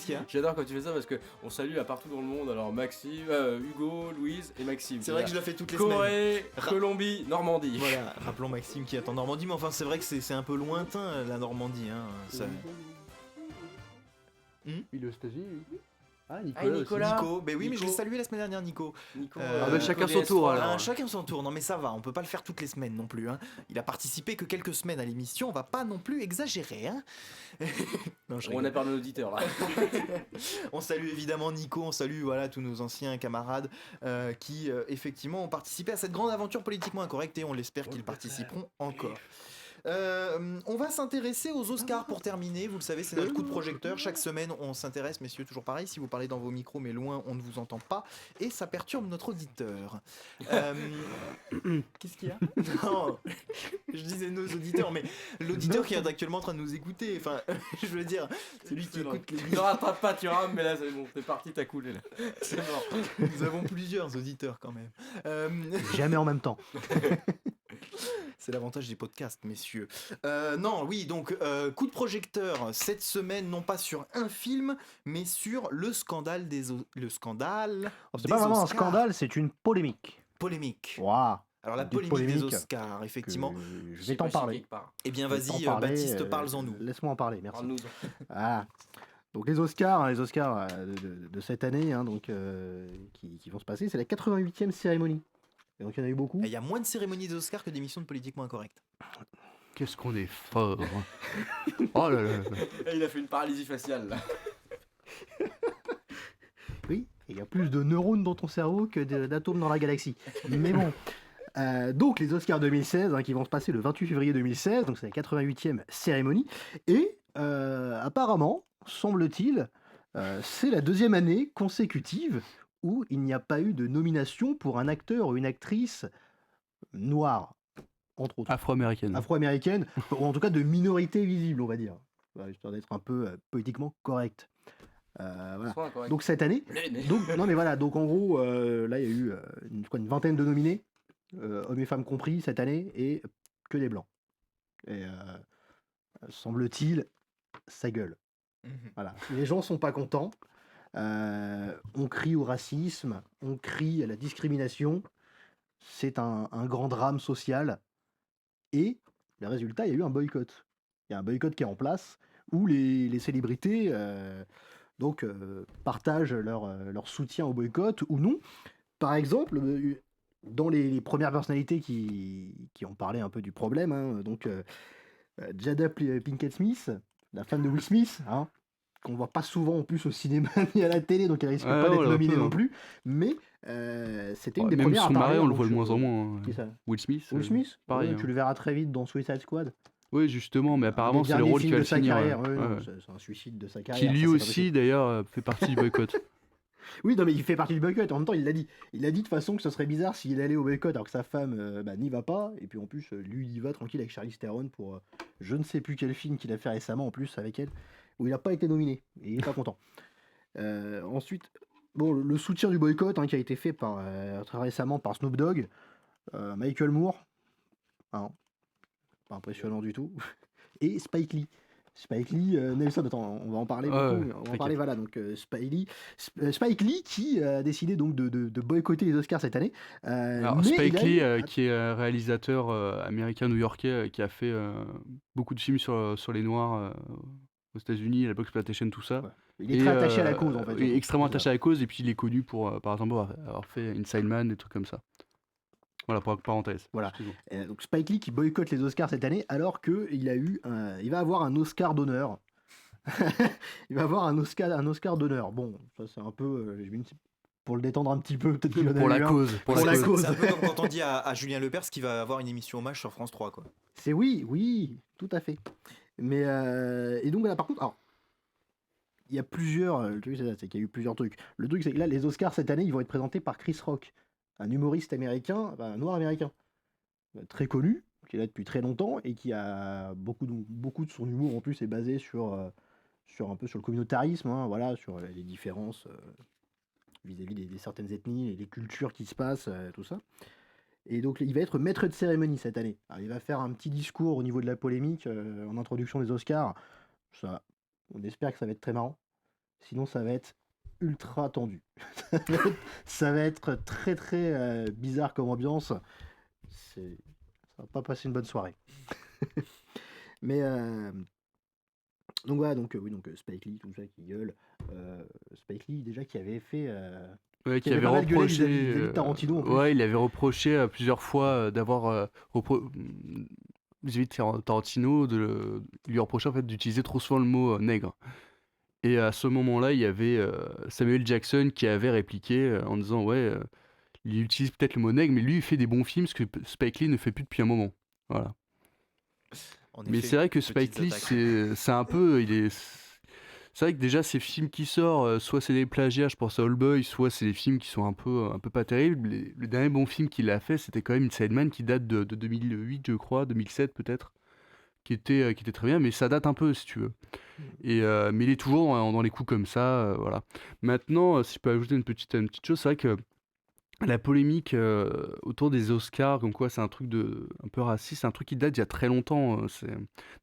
qu'il y a? J'adore quand tu fais ça parce qu'on salue à partout dans le monde. Alors Maxime, Hugo, Louise et Maxime. C'est vrai que je le fais toutes les semaines. Corée, Colombie, Normandie. Voilà, rappelons Maxime qui est en Normandie, mais enfin c'est vrai que c'est un peu lointain la Normandie. Hein, ça... Il est aux États-Unis. Ah, Nicolas. Nico, ben oui, mais je l'ai salué la semaine dernière, Nico. Chacun son tour alors. Chacun son tour, non mais ça va, on peut pas le faire toutes les semaines non plus. Hein. Il a participé que quelques semaines à l'émission, on va pas non plus exagérer. Hein. Non, On a parlé d'auditeur là. On salue évidemment Nico, on salue voilà, tous nos anciens camarades qui effectivement ont participé à cette grande aventure politiquement incorrecte et on l'espère qu'ils participeront encore. On va s'intéresser aux Oscars pour terminer. Vous le savez, c'est notre coup de projecteur. Chaque semaine, on s'intéresse, messieurs, toujours pareil. Si vous parlez dans vos micros, mais loin, on ne vous entend pas. Et ça perturbe notre auditeur. Qu'est-ce qu'il y a? Non, je disais nos auditeurs, mais l'auditeur qui est actuellement en train de nous écouter. Enfin, je veux dire, c'est lui qui écoute les. Ne rattrape pas, tu rames, mais là, c'est bon, t'es parti, t'as coulé là. C'est mort. Nous avons plusieurs auditeurs quand même. Jamais en même temps. C'est l'avantage des podcasts, messieurs. Non, oui, donc, coup de projecteur cette semaine, non pas sur un film, mais sur le scandale le scandale. C'est pas vraiment un scandale, c'est une polémique. Polémique. Waouh. Alors, la Des polémique des polémiques Oscars, effectivement. Je vais t'en parler. Eh bien, Je vais vas-y, t'en parler, Baptiste, parle-en nous. Laisse-moi en parler, merci. Parle-nous. Ah. Donc les Oscars de cette année, hein, donc, qui vont se passer, c'est la 88e cérémonie. Et donc il y en a eu beaucoup. Il y a moins de cérémonies des Oscars que d'émissions de Politiquement Incorrect. Qu'est-ce qu'on est fort. Oh là là. Il a fait une paralysie faciale là. Oui, il y a plus de neurones dans ton cerveau que d'atomes dans la galaxie. Mais bon. Donc les Oscars 2016, hein, qui vont se passer le 28 février 2016, donc c'est la 88e cérémonie. Et apparemment, semble-t-il, c'est la deuxième année consécutive où il n'y a pas eu de nomination pour un acteur ou une actrice noire, entre autres. Afro-américaine, ou en tout cas de minorité visible, on va dire. Voilà, histoire d'être un peu politiquement correct. Voilà. Donc cette année, donc en gros, là il y a eu une vingtaine de nominés, hommes et femmes compris cette année, et que des blancs. Et semble-t-il, ça gueule. Voilà. Les gens sont pas contents. On crie au racisme, on crie à la discrimination. C'est un grand drame social. Et le résultat, il y a eu un boycott. Il y a un boycott qui est en place où les célébrités partagent leur soutien au boycott ou non. Par exemple, dans les premières personnalités qui ont parlé un peu du problème, hein, donc Jada Pinkett Smith, la femme de Will Smith, hein, qu'on voit pas souvent en plus au cinéma ni à la télé, donc elle risque pas d'être nominée non plus, mais c'était une des premières à parler. Même son mari, on le voit de sur- moins en moins. Qui ça Will Smith. Will Smith pareil, Ouais, hein. Tu le verras très vite dans Suicide Squad. Oui, justement, mais apparemment, Un des c'est le derniers rôle qui films va de le sa finir. carrière. Ouais. Ouais, non, Ouais. c'est un suicide de sa Qui carrière. lui ça, c'est pas aussi, possible. d'ailleurs, fait partie du boycott. Oui, non, mais il fait partie du boycott. En même temps, il l'a dit. Il a dit de toute façon que ce serait bizarre s'il allait au boycott alors que sa femme n'y va pas. Et puis en plus, lui, il y va tranquille avec Charlize Theron pour je ne sais plus quel film qu'il a fait récemment en plus avec elle, où il n'a pas été nominé. Et il n'est pas content. Ensuite, bon, le soutien du boycott, hein, qui a été fait très récemment par Snoop Dogg, Michael Moore, hein, pas impressionnant du tout, et Spike Lee. Spike Lee, Nelson, attends, on va en parler beaucoup. On va en t'inquiète. parler, voilà. Donc Spike Lee qui a décidé donc de boycotter les Oscars cette année. Alors, mais Spike il a Lee, eu- qui est réalisateur américain-new-yorkais, qui a fait beaucoup de films sur les Noirs aux États-Unis, à l'époque Exploitation, tout ça. Ouais. Il est très attaché à la cause, en fait. Il est surtout. extrêmement attaché à la cause, et puis il est connu pour, par exemple, avoir fait Inside Man, des trucs comme ça. Voilà, pour parenthèse. Voilà. Excuse-moi. Donc Spike Lee qui boycotte les Oscars cette année alors que il va avoir un Oscar d'honneur. Il va avoir un Oscar d'honneur. Bon, ça c'est un peu, j'ai une pour le détendre un petit peu, peut-être qu'il en a Pour la eu un. cause. Pour Pour la la cause. cause. C'est un peu comme quand on dit à Julien Lepers qu'il va avoir une émission hommage sur France 3, quoi. C'est oui, tout à fait. Mais et donc voilà, par contre, alors, il y a plusieurs. Le truc, c'est ça, c'est qu'il y a eu plusieurs trucs. Le truc, c'est que là, les Oscars cette année, ils vont être présentés par Chris Rock, un humoriste américain, enfin, un noir américain, très connu, qui est là depuis très longtemps et qui a beaucoup de son humour en plus est basé sur un peu sur le communautarisme, hein, voilà, sur les différences vis-à-vis des certaines ethnies et les cultures qui se passent, tout ça. Et donc, il va être maître de cérémonie cette année. Alors, il va faire un petit discours au niveau de la polémique en introduction des Oscars. Ça, on espère que ça va être très marrant. Sinon, ça va être ultra tendu. Ça va être très très bizarre comme ambiance. Ça va pas passer une bonne soirée. Mais donc voilà, oui, donc Spike Lee, tout ça qui gueule. Spike Lee déjà qui avait fait. Ouais, Qui qui avait avait pas mal gueulé reproché. vis-à-vis de Tarantino, en plus. Ouais, il avait reproché plusieurs fois d'avoir vis-à-vis de Tarantino de lui reprocher en fait d'utiliser trop souvent le mot nègre. Et à ce moment-là, il y avait Samuel Jackson qui avait répliqué en disant ouais, il utilise peut-être le mot nègre, mais lui il fait des bons films, ce que Spike Lee ne fait plus depuis un moment. Voilà. En Mais effet, c'est vrai que petites Spike Lee, attaques. c'est un peu, c'est vrai que déjà ces films qui sortent, soit c'est des plagiats, je pense à All Boy, soit c'est des films qui sont un peu pas terribles. Le dernier bon film qu'il a fait, c'était quand même Inside Man qui date de 2008, je crois, 2007 peut-être, qui était très bien, mais ça date un peu si tu veux. Mais il est toujours dans les coups comme ça, voilà. Maintenant, si je peux ajouter une petite chose, c'est vrai que la polémique autour des Oscars, comme quoi c'est un truc un peu raciste, c'est un truc qui date d'il y a très longtemps.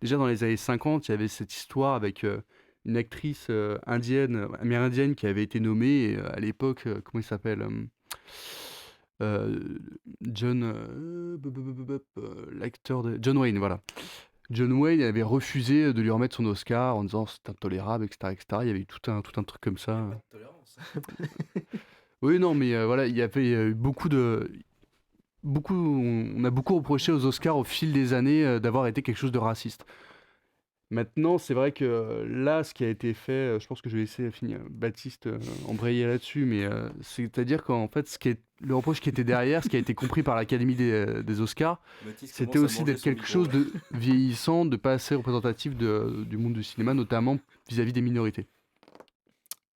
Déjà dans les années 50, il y avait cette histoire avec une actrice amérindienne qui avait été nommée, et, à l'époque, comment il s'appelle l'acteur de John Wayne, voilà. John Wayne avait refusé de lui remettre son Oscar en disant c'est intolérable, etc., etc. Il y avait eu tout un truc comme ça. Oui, non, mais voilà, il y avait eu on a beaucoup reproché aux Oscars au fil des années d'avoir été quelque chose de raciste. Maintenant, c'est vrai que là, ce qui a été fait, je pense que je vais laisser Baptiste embrayer là-dessus, mais c'est-à-dire qu'en fait, le reproche qui était derrière, ce qui a été compris par l'Académie des Oscars, Baptiste c'était commence à aussi manger d'être son quelque micro, chose là. de vieillissant, de pas assez représentatif du monde du cinéma, notamment vis-à-vis des minorités.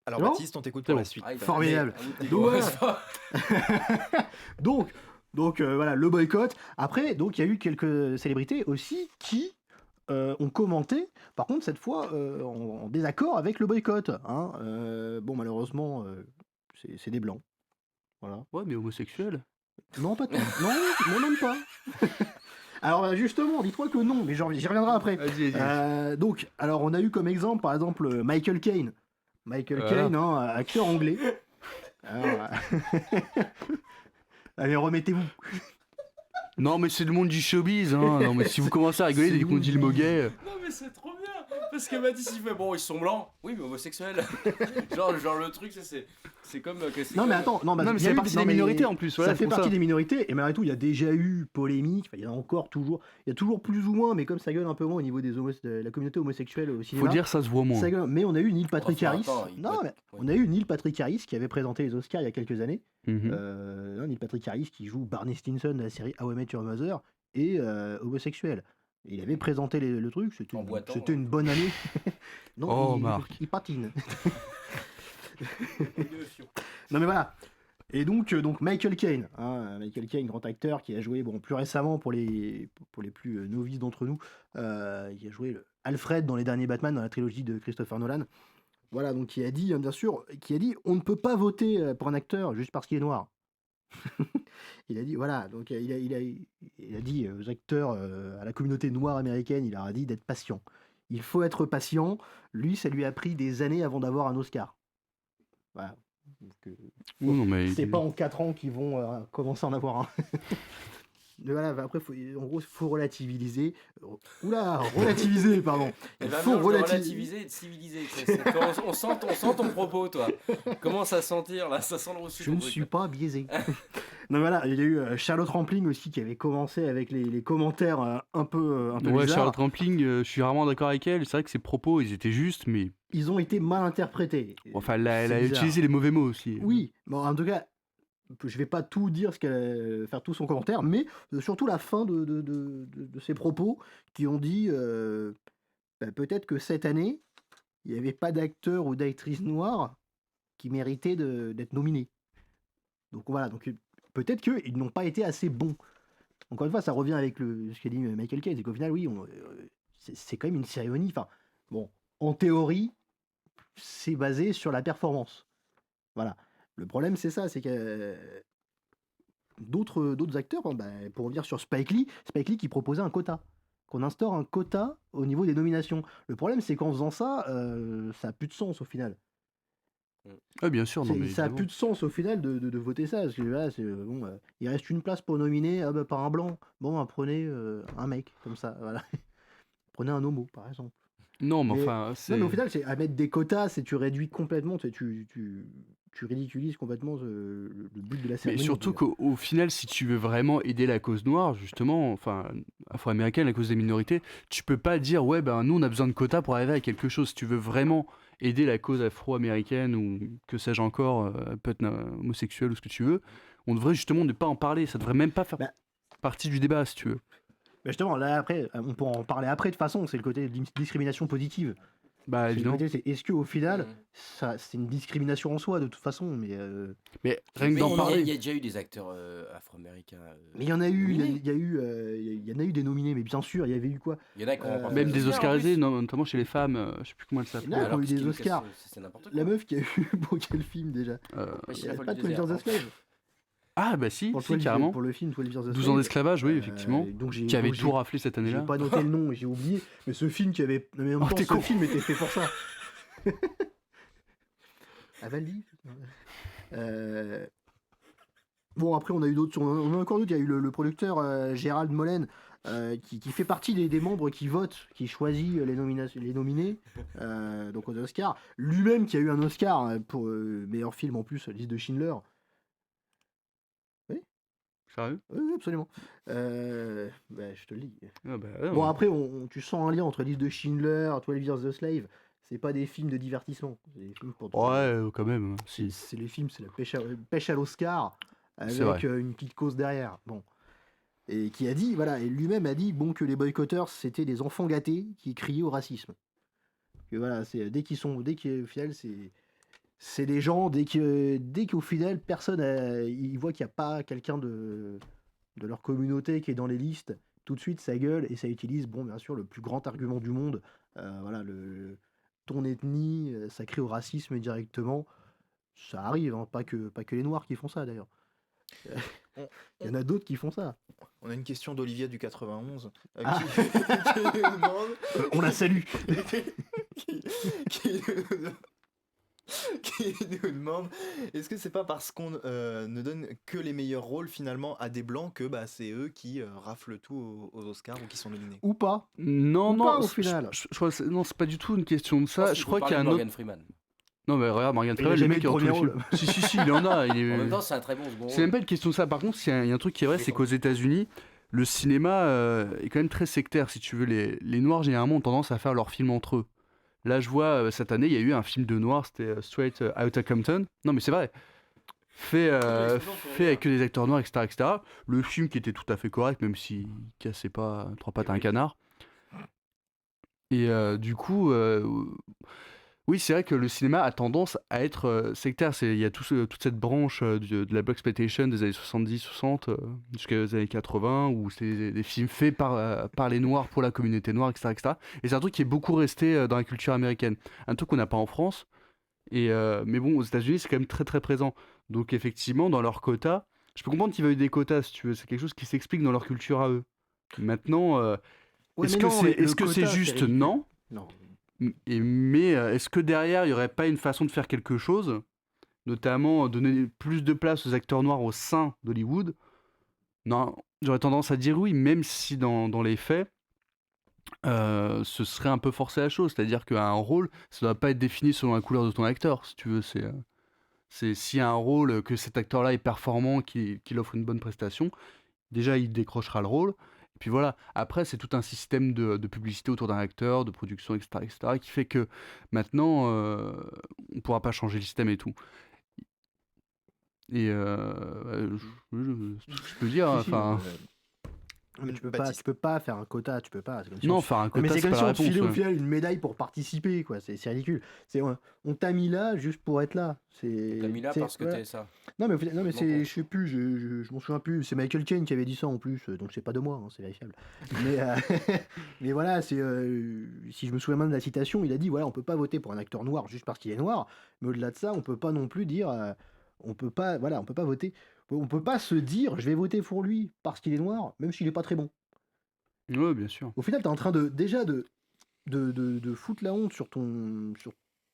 Alors Non. Baptiste, on t'écoute C'est pour bon. la suite. Ah, il va Formidable. aller à bout de tes Donc doigts. voilà. donc voilà, le boycott. Après, donc il y a eu quelques célébrités aussi qui ont commenté, par contre cette fois en désaccord avec le boycott, hein. Bon, malheureusement, c'est des blancs. Voilà. Ouais, mais homosexuel. Non, pas tant. Non, même pas. Alors justement, dis-toi que non, mais j'y reviendrai après. Vas-y. Donc, alors on a eu comme exemple, par exemple, Michael Caine. Michael Voilà. Caine, hein, acteur anglais. Alors, allez, remettez-vous. Non, mais c'est le monde du showbiz, hein. Non, mais si vous commencez à rigoler C'est dès qu'on dit le le mot monde du- gay, Non mais c'est trop bien parce que Mathis il fait bon ils sont blancs oui mais homosexuels genre le truc c'est comme que c'est Non, mais comme- attends, non, bah, non, mais il y a c'est eu- partie non, des mais minorités en plus. Voilà, ça fait c'est pour partie ça. des minorités, et malgré tout, il y a déjà eu polémique, enfin, il y en a encore toujours, il y a toujours plus ou moins, mais comme ça gueule un peu moins au niveau de la communauté homosexuelle au cinéma. Faut dire, ça se voit moins. Ça gueule, mais on a eu Neil Patrick Enfin, Harris. attends, Non, mais oui. on a eu Neil Patrick Harris qui avait présenté les Oscars il y a quelques années. Mhm. Neil Patrick Harris qui joue Barney Stinson de la série How I Met Your Mother et homosexuel. Et il avait présenté le truc, En boitant, c'était hein. une bonne année. Non, Oh, il, Marc. il patine. Le fion. Non mais voilà. Et donc Michael Caine, hein, Michael Caine, grand acteur qui a joué plus récemment pour les plus novices d'entre nous, il a joué Alfred dans les derniers Batman, dans la trilogie de Christopher Nolan. Voilà, donc qui a dit, bien sûr, on ne peut pas voter pour un acteur juste parce qu'il est noir. Il a dit, voilà, donc il a dit aux acteurs, à la communauté noire américaine, il leur a dit d'être patient. Il faut être patient. Lui, ça lui a pris des années avant d'avoir un Oscar. Voilà. Donc, Oh, non, mais c'est pas en 4 ans qu'ils vont commencer à en avoir un. Mais voilà, après, en gros, il faut relativiser. Relativiser, pardon. Il Il va faut de relativiser et de civiliser. On sent ton propos, toi. Commence à sentir, là, ça sent le reçu. Je ne suis pas biaisé. Non, voilà, il y a eu Charlotte Rampling aussi qui avait commencé avec les commentaires un peu Ouais, bizarres. Charlotte Rampling, je suis rarement d'accord avec elle. C'est vrai que ses propos, ils étaient justes, mais ils ont été mal interprétés. Enfin, elle a C'est bizarre. utilisé les mauvais mots aussi. Oui, bon, en tout cas, je vais pas tout dire, faire tout son commentaire, mais surtout la fin de ses propos qui ont dit peut-être que cette année, il n'y avait pas d'acteur ou d'actrice noire qui méritait d'être nominé. Donc voilà, donc peut-être qu'ils n'ont pas été assez bons. Encore une fois, ça revient avec ce qu'a dit Michael Caine, c'est qu'au final, oui, c'est quand même une cérémonie. Enfin, bon, en théorie, c'est basé sur la performance. Voilà. Le problème, c'est ça, c'est que d'autres acteurs, pour revenir sur Spike Lee qui proposait un quota. Qu'on instaure un quota au niveau des nominations. Le problème, c'est qu'en faisant ça, ça n'a plus de sens au final. Ah, bien sûr, non, mais Ça n'a évidemment. plus de sens au final de voter ça. Parce que là, bon, il reste une place pour nominer par un blanc. Bon, prenez un mec, comme ça. Voilà. Prenez un homo, par exemple. Non, mais Mais- enfin, Non, mais au final, c'est à mettre des quotas, tu réduis complètement, tu ridiculises complètement le but de la Mais cérémonie. surtout on peut dire. qu'au final, si tu veux vraiment aider la cause noire, justement, enfin, afro-américaine, la cause des minorités, tu peux pas dire, ouais, ben nous, on a besoin de quotas pour arriver à quelque chose. Si tu veux vraiment aider la cause afro-américaine ou que sais-je encore, peut-être homosexuel ou ce que tu veux, on devrait justement ne pas en parler. Ça devrait même pas faire Bah. partie du débat, si tu veux. Mais justement, là, après, on peut en parler après de toute façon, c'est le côté discrimination positive. Bah, C'est le évidemment. côté, est-ce qu'au final, Mhm. c'est une discrimination en soi de toute façon, mais Mais rien que Mais d'en il y a parler. déjà eu des acteurs afro-américains. il y en a eu, nominés. il y en a eu des nominés, mais bien sûr, il y avait eu quoi? Il y en a qui ont remporté Même des Oscars, en Oscarisés, plus. notamment chez les femmes, je sais plus comment elles Il y en s'appellent. a qui Alors ont eu que c'est des une Oscars. question- c'est n'importe quoi. La meuf qui a eu pour quel film déjà? Pas si la folle Pas du 12 Years a désert, Slave. Ah, bah si, Pour, si, carrément. pour le film 12 Years a 12 ans Slave. d'esclavage, oui, effectivement. Donc Qui avait tout raflé cette J'ai année-là. pas noté le nom, j'ai oublié. Mais ce film qui avait. Mais en Oh, même temps, t'es ce con. film était fait pour ça. Avaldi. Bon, après, on a eu d'autres. On a encore d'autres. Il y a eu le producteur Gérald Mollen qui fait partie des membres qui votent, qui choisit les nominés donc aux Oscars. Lui-même qui a eu un Oscar pour meilleur film en plus, Liste de Schindler. Sérieux? Oui, absolument. Je te le dis. Ah bah, ouais, Bon, ouais. après, tu sens un lien entre Liste de Schindler, 12 Years a Slave. C'est pas des films de divertissement. C'est des films pour Ouais, quand même. Si. c'est les films, c'est la pêche à l'Oscar C'est avec vrai. une petite cause derrière. Bon. Et qui a dit, voilà, et lui-même a dit bon, que les boycotteurs, c'était des enfants gâtés qui criaient au racisme. Que voilà, dès qu'au final, c'est des gens, dès qu'au final, personne, ils voient qu'il n'y a pas quelqu'un de leur communauté qui est dans les listes, tout de suite, ça gueule et ça utilise, bon, bien sûr, le plus grand argument du monde, voilà, ton ethnie, ça crie au racisme directement. Ça arrive, hein, pas que les Noirs qui font ça d'ailleurs. Il y en a d'autres qui font ça. On a une question d'Olivia du 91 Ah. qui nous demande On la salue. qui nous demande est-ce que c'est pas parce qu'on ne donne que les meilleurs rôles finalement à des blancs que c'est eux qui raflent tout aux Oscars ou qui sont nominés? Ou pas. Non, Ou non, pas, au je final. crois que non, c'est pas du tout une question de ça. Je crois qu'il y a un autre. Morgan Freeman. Non, mais regarde, Morgan Il a Freeman, le jamais mec eu est de dans tous les premier films. rôle. Si, il en a. Il est... En même temps, c'est un très bon second C'est même rôle. pas une question de ça. Par contre, il y a un truc qui est vrai, c'est qu'aux États-Unis, le cinéma est quand même très sectaire. Si tu veux, les Noirs généralement ont tendance à faire leurs films entre eux. Là, je vois cette année, il y a eu un film de Noirs, c'était Straight Outta Compton. Non, mais c'est vrai. Fait avec que des acteurs noirs, etc., etc. Le film qui était tout à fait correct, même s'il cassait pas trois pattes à un canard. Et du coup, oui, c'est vrai que le cinéma a tendance à être sectaire. Il y a toute cette branche de la blaxploitation des années 70-60 jusqu'aux années 80, où c'est des films faits par les Noirs pour la communauté noire, etc., etc. Et c'est un truc qui est beaucoup resté dans la culture américaine. Un truc qu'on n'a pas en France. Mais bon, aux États-Unis, c'est quand même très très présent. Donc effectivement, dans leur quota, je peux comprendre qu'ils veuillent des quotas, si tu veux. C'est quelque chose qui s'explique dans leur culture à eux. Maintenant, Ouais, est-ce mais que non, c'est le quota, juste? ridicule. Non. Non. Mais est-ce que derrière, il n'y aurait pas une façon de faire quelque chose, notamment donner plus de place aux acteurs noirs au sein d'Hollywood? Non, j'aurais tendance à dire oui, même si dans les faits, ce serait un peu forcé la chose. C'est-à-dire qu'un rôle, ça ne doit pas être défini selon la couleur de ton acteur, si tu veux. C'est s'il y a un rôle, que cet acteur-là est performant, qu'il offre une bonne prestation, déjà il décrochera le rôle. Puis voilà, après, c'est tout un système de publicité autour d'un acteur, de production, etc., qui fait que maintenant, on ne pourra pas changer le système et tout. Et je peux dire, Si, si, enfin, mais tu Baptiste. peux pas faire un quota, tu peux pas. C'est comme si non, on, faire un non, mais quota, c'est c'est comme pas si la on te réponse. filait au final une médaille pour participer, quoi. C'est ridicule. On t'a mis là juste pour être là. T'as mis là parce que voilà. t'es ça. Non, mais, non, mais Je m'en c'est, compte. je sais plus, je m'en souviens plus. C'est Michael Caine qui avait dit ça en plus, donc c'est pas de moi, hein, c'est vérifiable. Mais, mais voilà, si je me souviens bien de la citation, il a dit voilà, on peut pas voter pour un acteur noir juste parce qu'il est noir, mais au-delà de ça, on peut pas non plus dire, on peut pas voter, on peut pas se dire je vais voter pour lui parce qu'il est noir, même s'il est pas très bon. Ouais, bien sûr. Au final, t'es en train de foutre la honte sur toute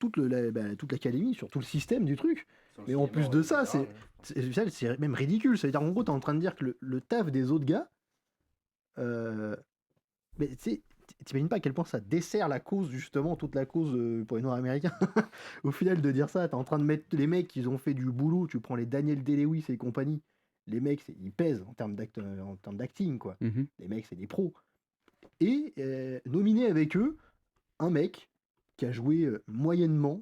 toute l'académie, sur tout le système du truc. Mais en plus de ça, c'est même ridicule. Ça veut dire, en gros, t'es en train de dire que le taf des autres gars, mais tu sais, t'imagines pas à quel point ça dessert la cause, justement, toute la cause pour les Noirs américains. Au final, de dire ça, t'es en train de mettre les mecs qui ont fait du boulot, tu prends les Daniel Day-Lewis et compagnie, les mecs, ils pèsent en termes d'acting, quoi. Mhm. Les mecs, c'est des pros. Et nominer avec eux un mec qui a joué moyennement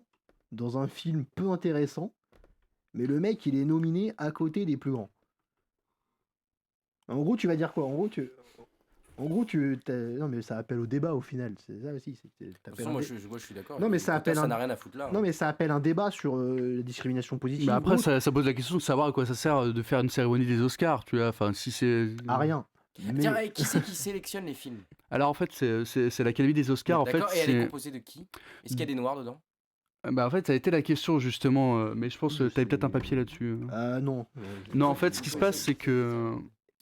dans un film peu intéressant, mais le mec, il est nominé à côté des plus grands. En gros, tu vas dire quoi? Non, mais ça appelle au débat au final. C'est ça aussi. De toute façon, moi je suis d'accord. Non, mais Le ça quota, appelle ça un- n'a rien à foutre là. Non, mais ça appelle un débat sur la discrimination positive. Mais après, ou autre. ça pose la question de savoir à quoi ça sert de faire une cérémonie des Oscars, tu vois. Enfin, si c'est. À rien. Mais Tiens, et qui c'est qui sélectionne les films? Alors, en fait, c'est l'Académie des Oscars. En fait, D'accord, et elle est c'est. composée de qui? Est-ce qu'il y a des noirs dedans? Bah, en fait, ça a été la question, justement. Mais je pense que Oui, tu avais peut-être c'est- un papier là-dessus. non. Non, en fait, ce qui se passe, c'est que.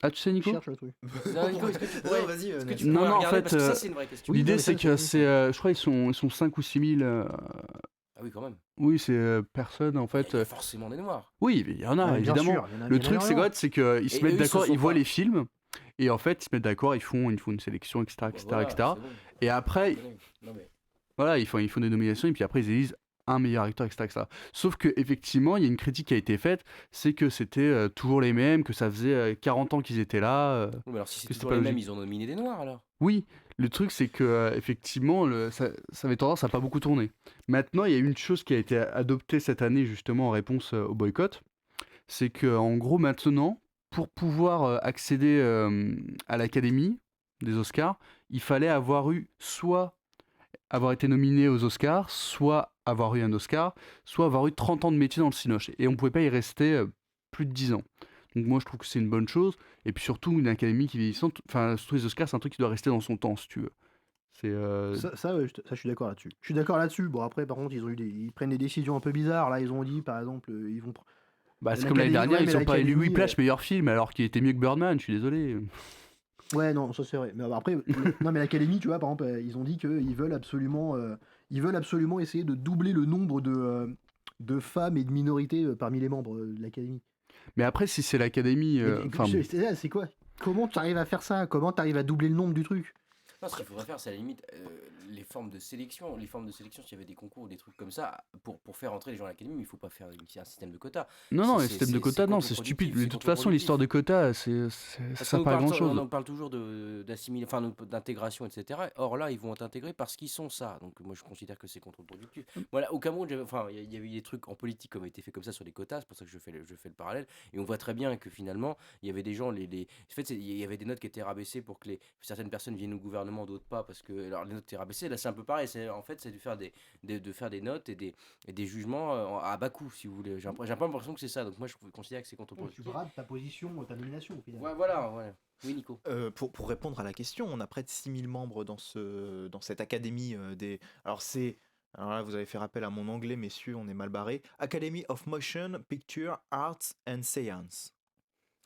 Ah, tu sais, Je Nico? cherche le truc. Non, Nico, est-ce que tu pourrais, Non, vas-y, est-ce que tu Non, pourrais non, en regarder? fait, Parce que ça, c'est une vraie question. Oui, non, L'idée, mais c'est ça, que c'est- c'est. Je crois ils sont 5 ou 6 000. Ah oui, quand même. Oui, c'est personnes, en fait. Il y a forcément des noirs. Oui, mais il y en a, Ouais, bien évidemment. sûr, il y en a- il Le y en a truc, c'est énormément. quoi? C'est qu'ils se Et mettent eux, ils se d'accord, sont ils voient pas- les films, et en fait, ils se mettent d'accord, ils font une sélection, etc., etc., Voilà, etc. c'est bon. Et après, Non, mais... voilà, ils font des nominations, et puis après, ils élisent un meilleur acteur, etc., etc. Sauf que effectivement, il y a une critique qui a été faite, c'est que c'était toujours les mêmes, que ça faisait 40 ans qu'ils étaient là. Oui, mais alors si c'est que c'était toujours pas les mêmes, logique. ils ont nominé des noirs alors. Oui, le truc, c'est que effectivement, ça avait tendance à pas beaucoup tourner. Maintenant, il y a une chose qui a été adoptée cette année, justement, en réponse au boycott, c'est que en gros, maintenant, pour pouvoir accéder à l'Académie des Oscars, il fallait avoir eu soit avoir été nominé aux Oscars, soit avoir eu un Oscar, soit avoir eu 30 ans de métier dans le cinoche. Et on ne pouvait pas y rester plus de 10 ans. Donc moi, je trouve que c'est une bonne chose. Et puis surtout, une académie qui vieillissante, enfin, surtout les Oscars, c'est un truc qui doit rester dans son temps, si tu veux. C'est... Ouais, je suis d'accord là-dessus. Je suis d'accord là-dessus. Bon, après, par contre, ils prennent des décisions un peu bizarres. Là, ils ont dit, par exemple, ils vont. Bah, c'est comme l'année l'Académie, dernière, ouais, ils mais ont pas élu l'Académie, Whiplash meilleur film, alors qu'il était mieux que Birdman, je suis désolé. Ouais, non, ça c'est vrai. Mais après, non, mais l'Académie, tu vois, par exemple, ils ont dit qu'ils veulent absolument essayer de doubler le nombre de femmes et de minorités parmi les membres de l'Académie. Mais après, si c'est l'Académie... Mais enfin, c'est quoi? Comment tu arrives à faire ça? Comment tu arrives à doubler le nombre du truc? Non, ce qu'il faudrait faire, c'est à la limite les formes de sélection. Les formes de sélection, s'il y avait des concours ou des trucs comme ça, pour faire entrer les gens à l'académie, il ne faut pas faire un système de quotas. non, c'est- le système de c'est quotas, non, c'est contre-productif, stupide. c'est De toute façon, contre-productif. l'histoire de quotas, Parce ça qu'on pas parle, grand-chose. on parle toujours d'assimiler, enfin d'intégration, etc. Or là, ils vont être intégrés parce qu'ils sont ça. Donc moi, je considère que c'est contre-productif. Voilà, au Cameroun, il y avait des trucs en politique qui ont été faits comme ça sur les quotas. C'est pour ça que je fais le parallèle. Et on voit très bien que finalement, il y avait des gens, en fait, il y avait des notes qui étaient rabaissées pour que certaines personnes viennent au gouvernement, d'autres pas, parce que alors les notes étaient rabaissées. Là, c'est un peu pareil. En fait, c'est de faire des notes et des jugements à bas coût, si vous voulez. J'ai pas l'impression que c'est ça. Donc moi, je considère que c'est contre-productif. brades ta position, ta nomination au final. Ouais, voilà. Oui, Nico. Pour répondre à la question, on a près de 6000 membres dans cette académie des... Alors là, vous avez fait rappel à mon anglais, messieurs, on est mal barré. Academy of Motion, Picture, Arts and Science.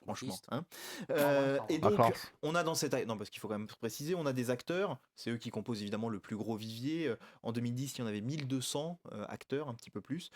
Franchement. Hein. Et donc, on a dans cette... Non, parce qu'il faut quand même préciser, on a des acteurs, c'est eux qui composent évidemment le plus gros vivier. En 2010, il y en avait 1200 acteurs, un petit peu plus.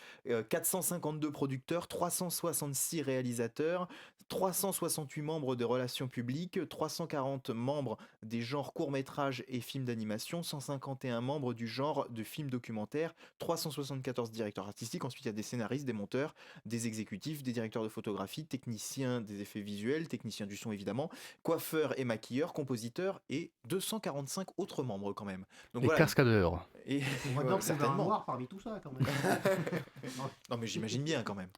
452 producteurs, 366 réalisateurs, 368 membres des relations publiques, 340 membres des genres courts-métrages et films d'animation, 151 membres du genre de films documentaires, 374 directeurs artistiques. Ensuite, il y a des scénaristes, des monteurs, des exécutifs, des directeurs de photographie, techniciens des effets effets visuels, technicien du son évidemment, coiffeur et maquilleur, compositeur et 245 autres membres quand même. Donc Et voilà. cascadeur. Et On va bien trouver un certainement. noir parmi tout ça quand même. Non mais j'imagine bien quand même.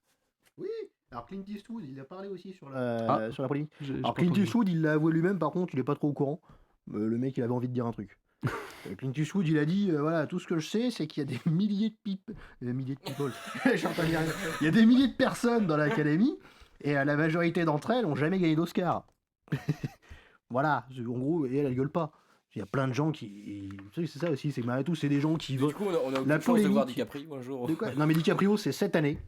Oui, alors Clint Eastwood, il a parlé aussi sur Ah. sur la polémique. J'ai Alors pas Clint entendu. Eastwood, il l'a avoué lui-même, par contre, il est pas trop au courant. Le mec, il avait envie de dire un truc. Clint Eastwood, il a dit voilà, tout ce que je sais, c'est qu'il y a des milliers de people. J'entends dire rien. Il y a des milliers de personnes dans l'académie, et la majorité d'entre elles ont jamais gagné d'Oscar. Voilà, en gros, et elle gueule pas. Il y a plein de gens qui. Tu sais, c'est ça aussi, c'est que malgré tout, c'est des gens qui Du veulent. coup, on a La aucune chance de voir polémique- DiCaprio un jour. De quoi Non, mais DiCaprio, c'est cette année.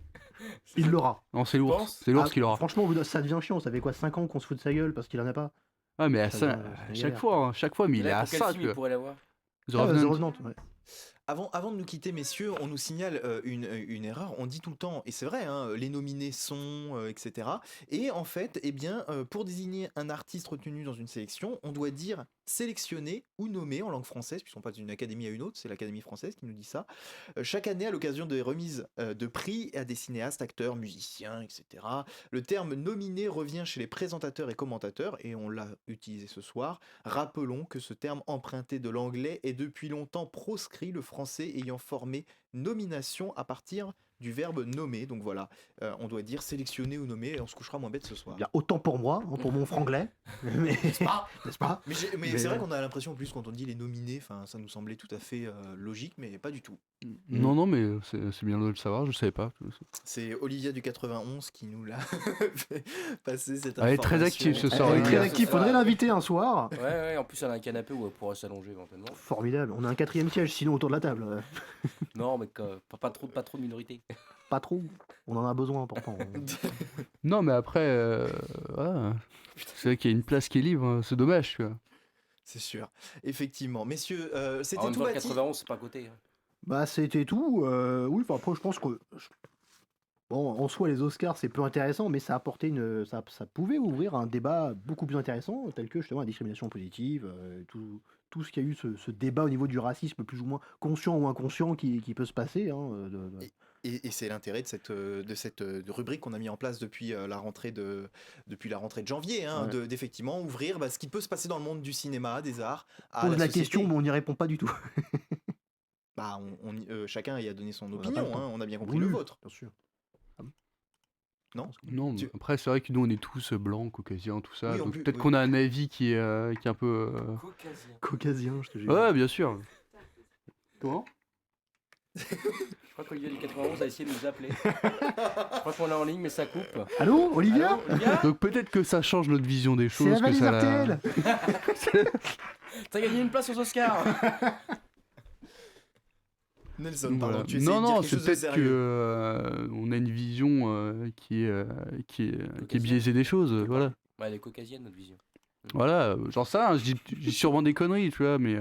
Il l'aura. Non, c'est Tu l'ours. penses C'est l'ours Ah, qui l'aura. Franchement, ça devient chiant. Ça fait quoi, 5 ans qu'on se fout de sa gueule parce qu'il en a pas. Ah, mais à Ça ça, devient- c'est une chaque galère. fois, mais Et il est là, à pour quel ça, film il quoi. pourrait l'avoir? The The Revenant. Revenant, ouais. Avant de nous quitter, messieurs, on nous signale une erreur. On dit tout le temps, et c'est vrai, hein, les nominés sont, etc. Et en fait, eh bien, pour désigner un artiste retenu dans une sélection, on doit dire sélectionné ou nommé en langue française, puisqu'on passe d'une académie à une autre, c'est l'Académie française qui nous dit ça. Chaque année, à l'occasion des remises de prix à des cinéastes, acteurs, musiciens, etc. Le terme nominé revient chez les présentateurs et commentateurs, et on l'a utilisé ce soir. Rappelons que ce terme emprunté de l'anglais est depuis longtemps proscrit, le français ayant formé nomination à partir du verbe nommer. Donc voilà, on doit dire sélectionner ou nommer, et on se couchera moins bête ce soir. Bien, autant pour moi, hein, pour mon franglais. Mais... N'est-ce pas Mais c'est vrai qu'on a l'impression en plus quand on dit les nominés, enfin ça nous semblait tout à fait logique, mais pas du tout. Non, mais c'est bien de le savoir, je savais pas. C'est Olivia du 91 qui nous l'a fait passer cette Elle est information. très active ce soir, Elle est Olivia. très active, faudrait l'inviter un soir. Ouais, en plus, elle a un canapé où elle pourra s'allonger éventuellement. Formidable, on a un 4e siège sinon autour de la table. Non, mais pas trop de minorité. Pas trop, on en a besoin pourtant. Non, mais après, voilà. C'est vrai qu'il y a une place qui est libre, hein, c'est dommage, tu vois. C'est sûr, effectivement. Messieurs, En c'était même tout temps, le Baptiste. 91, c'est pas à côté. hein. Bah c'était tout. Oui, enfin après je pense que bon, en soi les Oscars c'est peu intéressant, mais ça a apporté ça pouvait ouvrir un débat beaucoup plus intéressant, tel que justement la discrimination positive, tout ce qu'il y a eu ce débat au niveau du racisme plus ou moins conscient ou inconscient qui peut se passer. Hein, Et c'est l'intérêt de cette rubrique qu'on a mis en place depuis la rentrée de janvier, hein, Ouais. d'effectivement ouvrir ce qui peut se passer dans le monde du cinéma, des arts, à Pose la société. question, mais on n'y répond pas du tout. Bah, chacun y a donné son On n'a pas opinion, le temps. hein, on a bien compris Oui, le vôtre. bien sûr. Non, mais Tu- après, c'est vrai que nous, on est tous blancs, caucasiens, tout ça. Oui, en Donc plus, peut-être oui. qu'on a un avis qui est un peu. Caucasien. Caucasien, je te jure. Ouais, bien sûr. Comment Je crois qu'Olivia du 91 a essayé de nous appeler. Je crois qu'on est en ligne, mais ça coupe. Allô, Olivia Allô, Olivia Donc peut-être que ça change notre vision des C'est la choses. Que valise ça la- RTL. T'as gagné une place aux Oscars. Nelson, pardon, Voilà. tu essayes de dire Non, quelque c'est chose de peut-être que sérieux. on a une vision qui est biaisée des choses. Voilà. Ouais, elle est caucasienne, notre vision. Voilà, j'en sais rien, je dis sûrement des conneries, tu vois, mais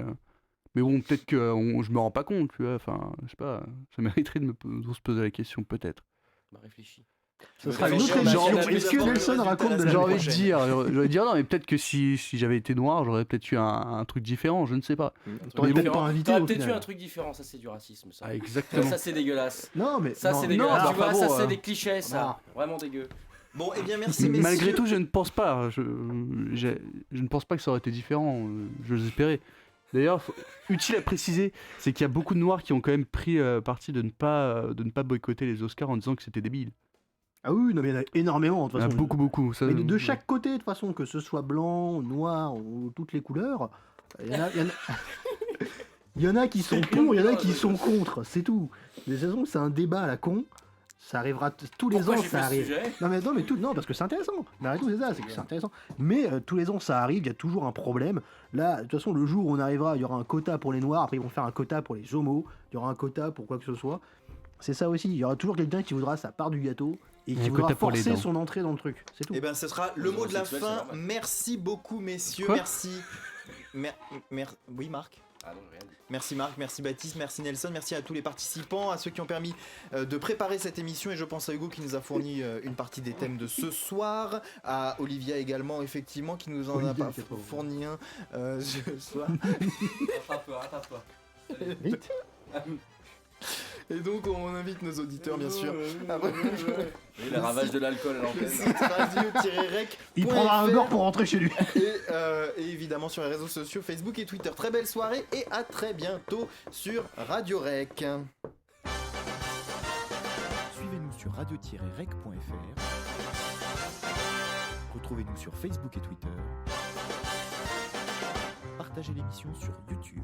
bon, peut-être que je me rends pas compte, tu vois, enfin, je sais pas, ça mériterait de se poser la question, peut-être. Bah, réfléchis. Ce sera une J'ai autre envie- émission. j'ai envie Est-ce que d'avoir le Nelson résultat raconte la de semaine J'ai la envie de prochaine. dire, non, mais peut-être que si j'avais été noir, j'aurais peut-être eu un truc différent, je ne sais pas. T'aurais Mais peut-être bon, pas invité T'aurais au peut-être eu final. un truc différent, ça c'est du racisme, ça. Ah, exactement. Ça c'est dégueulasse. Non, mais Ça non, c'est non, dégueulasse, alors, tu vois, enfin ça bon, c'est des clichés, ça. non. Vraiment dégueu. Bon, eh bien merci messieurs. Malgré tout, je ne pense pas, je ne pense pas que ça aurait été différent, je l'espérais. D'ailleurs, utile à préciser, c'est qu'il y a beaucoup de noirs qui ont quand même pris parti de ne pas boycotter les Oscars en disant que c'était débile. Ah oui, non, mais il y en a énormément de Il y toute en a façon. beaucoup. Ça, Mais de chaque côté, de toute façon, que ce soit blanc, noir ou toutes les couleurs, il y en a, il y en a qui sont pour, il y en a qui sont contre, c'est tout. Mais de toute façon, c'est un débat à la con. Ça arrivera tous les Pourquoi ans, j'ai ça fait ce arrive. sujet Non, mais tout, non, parce que c'est intéressant. Mais arrêtons, c'est ça, c'est que c'est intéressant. Mais tous les ans, ça arrive, il y a toujours un problème. Là, de toute façon, le jour où on arrivera, il y aura un quota pour les noirs, après ils vont faire un quota pour les homos, il y aura un quota pour quoi que ce soit. C'est ça aussi, il y aura toujours quelqu'un qui voudra sa part du gâteau et qui Un voudra quota pour les forcer dents. son entrée dans le truc. C'est tout. Eh ben, ce sera le Les mot de la homosexuels, fin. c'est normal. Merci beaucoup, messieurs. Quoi Merci. Oui, Marc. Ah non, j'ai rien dit. Merci Marc, merci Baptiste, merci Nelson, merci à tous les participants, à ceux qui ont permis de préparer cette émission, et je pense à Hugo qui nous a fourni une partie des thèmes de ce soir, à Olivia également effectivement qui nous en a Olivia, pas c'est pas vous. fourni un ce soir. Rattrape-toi. Vite. Et donc on invite nos auditeurs bien sûr à Et les ravages de l'alcool à le l'antenne. site radio-rec. Il prendra un beurre pour rentrer chez lui. Et évidemment sur les réseaux sociaux Facebook et Twitter. Très belle soirée et à très bientôt sur Radio Rec. Suivez-nous sur radio-rec.fr. Retrouvez-nous sur Facebook et Twitter. Partagez l'émission sur YouTube.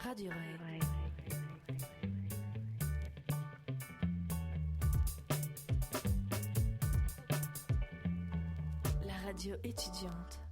Radio Rec. La radio étudiante.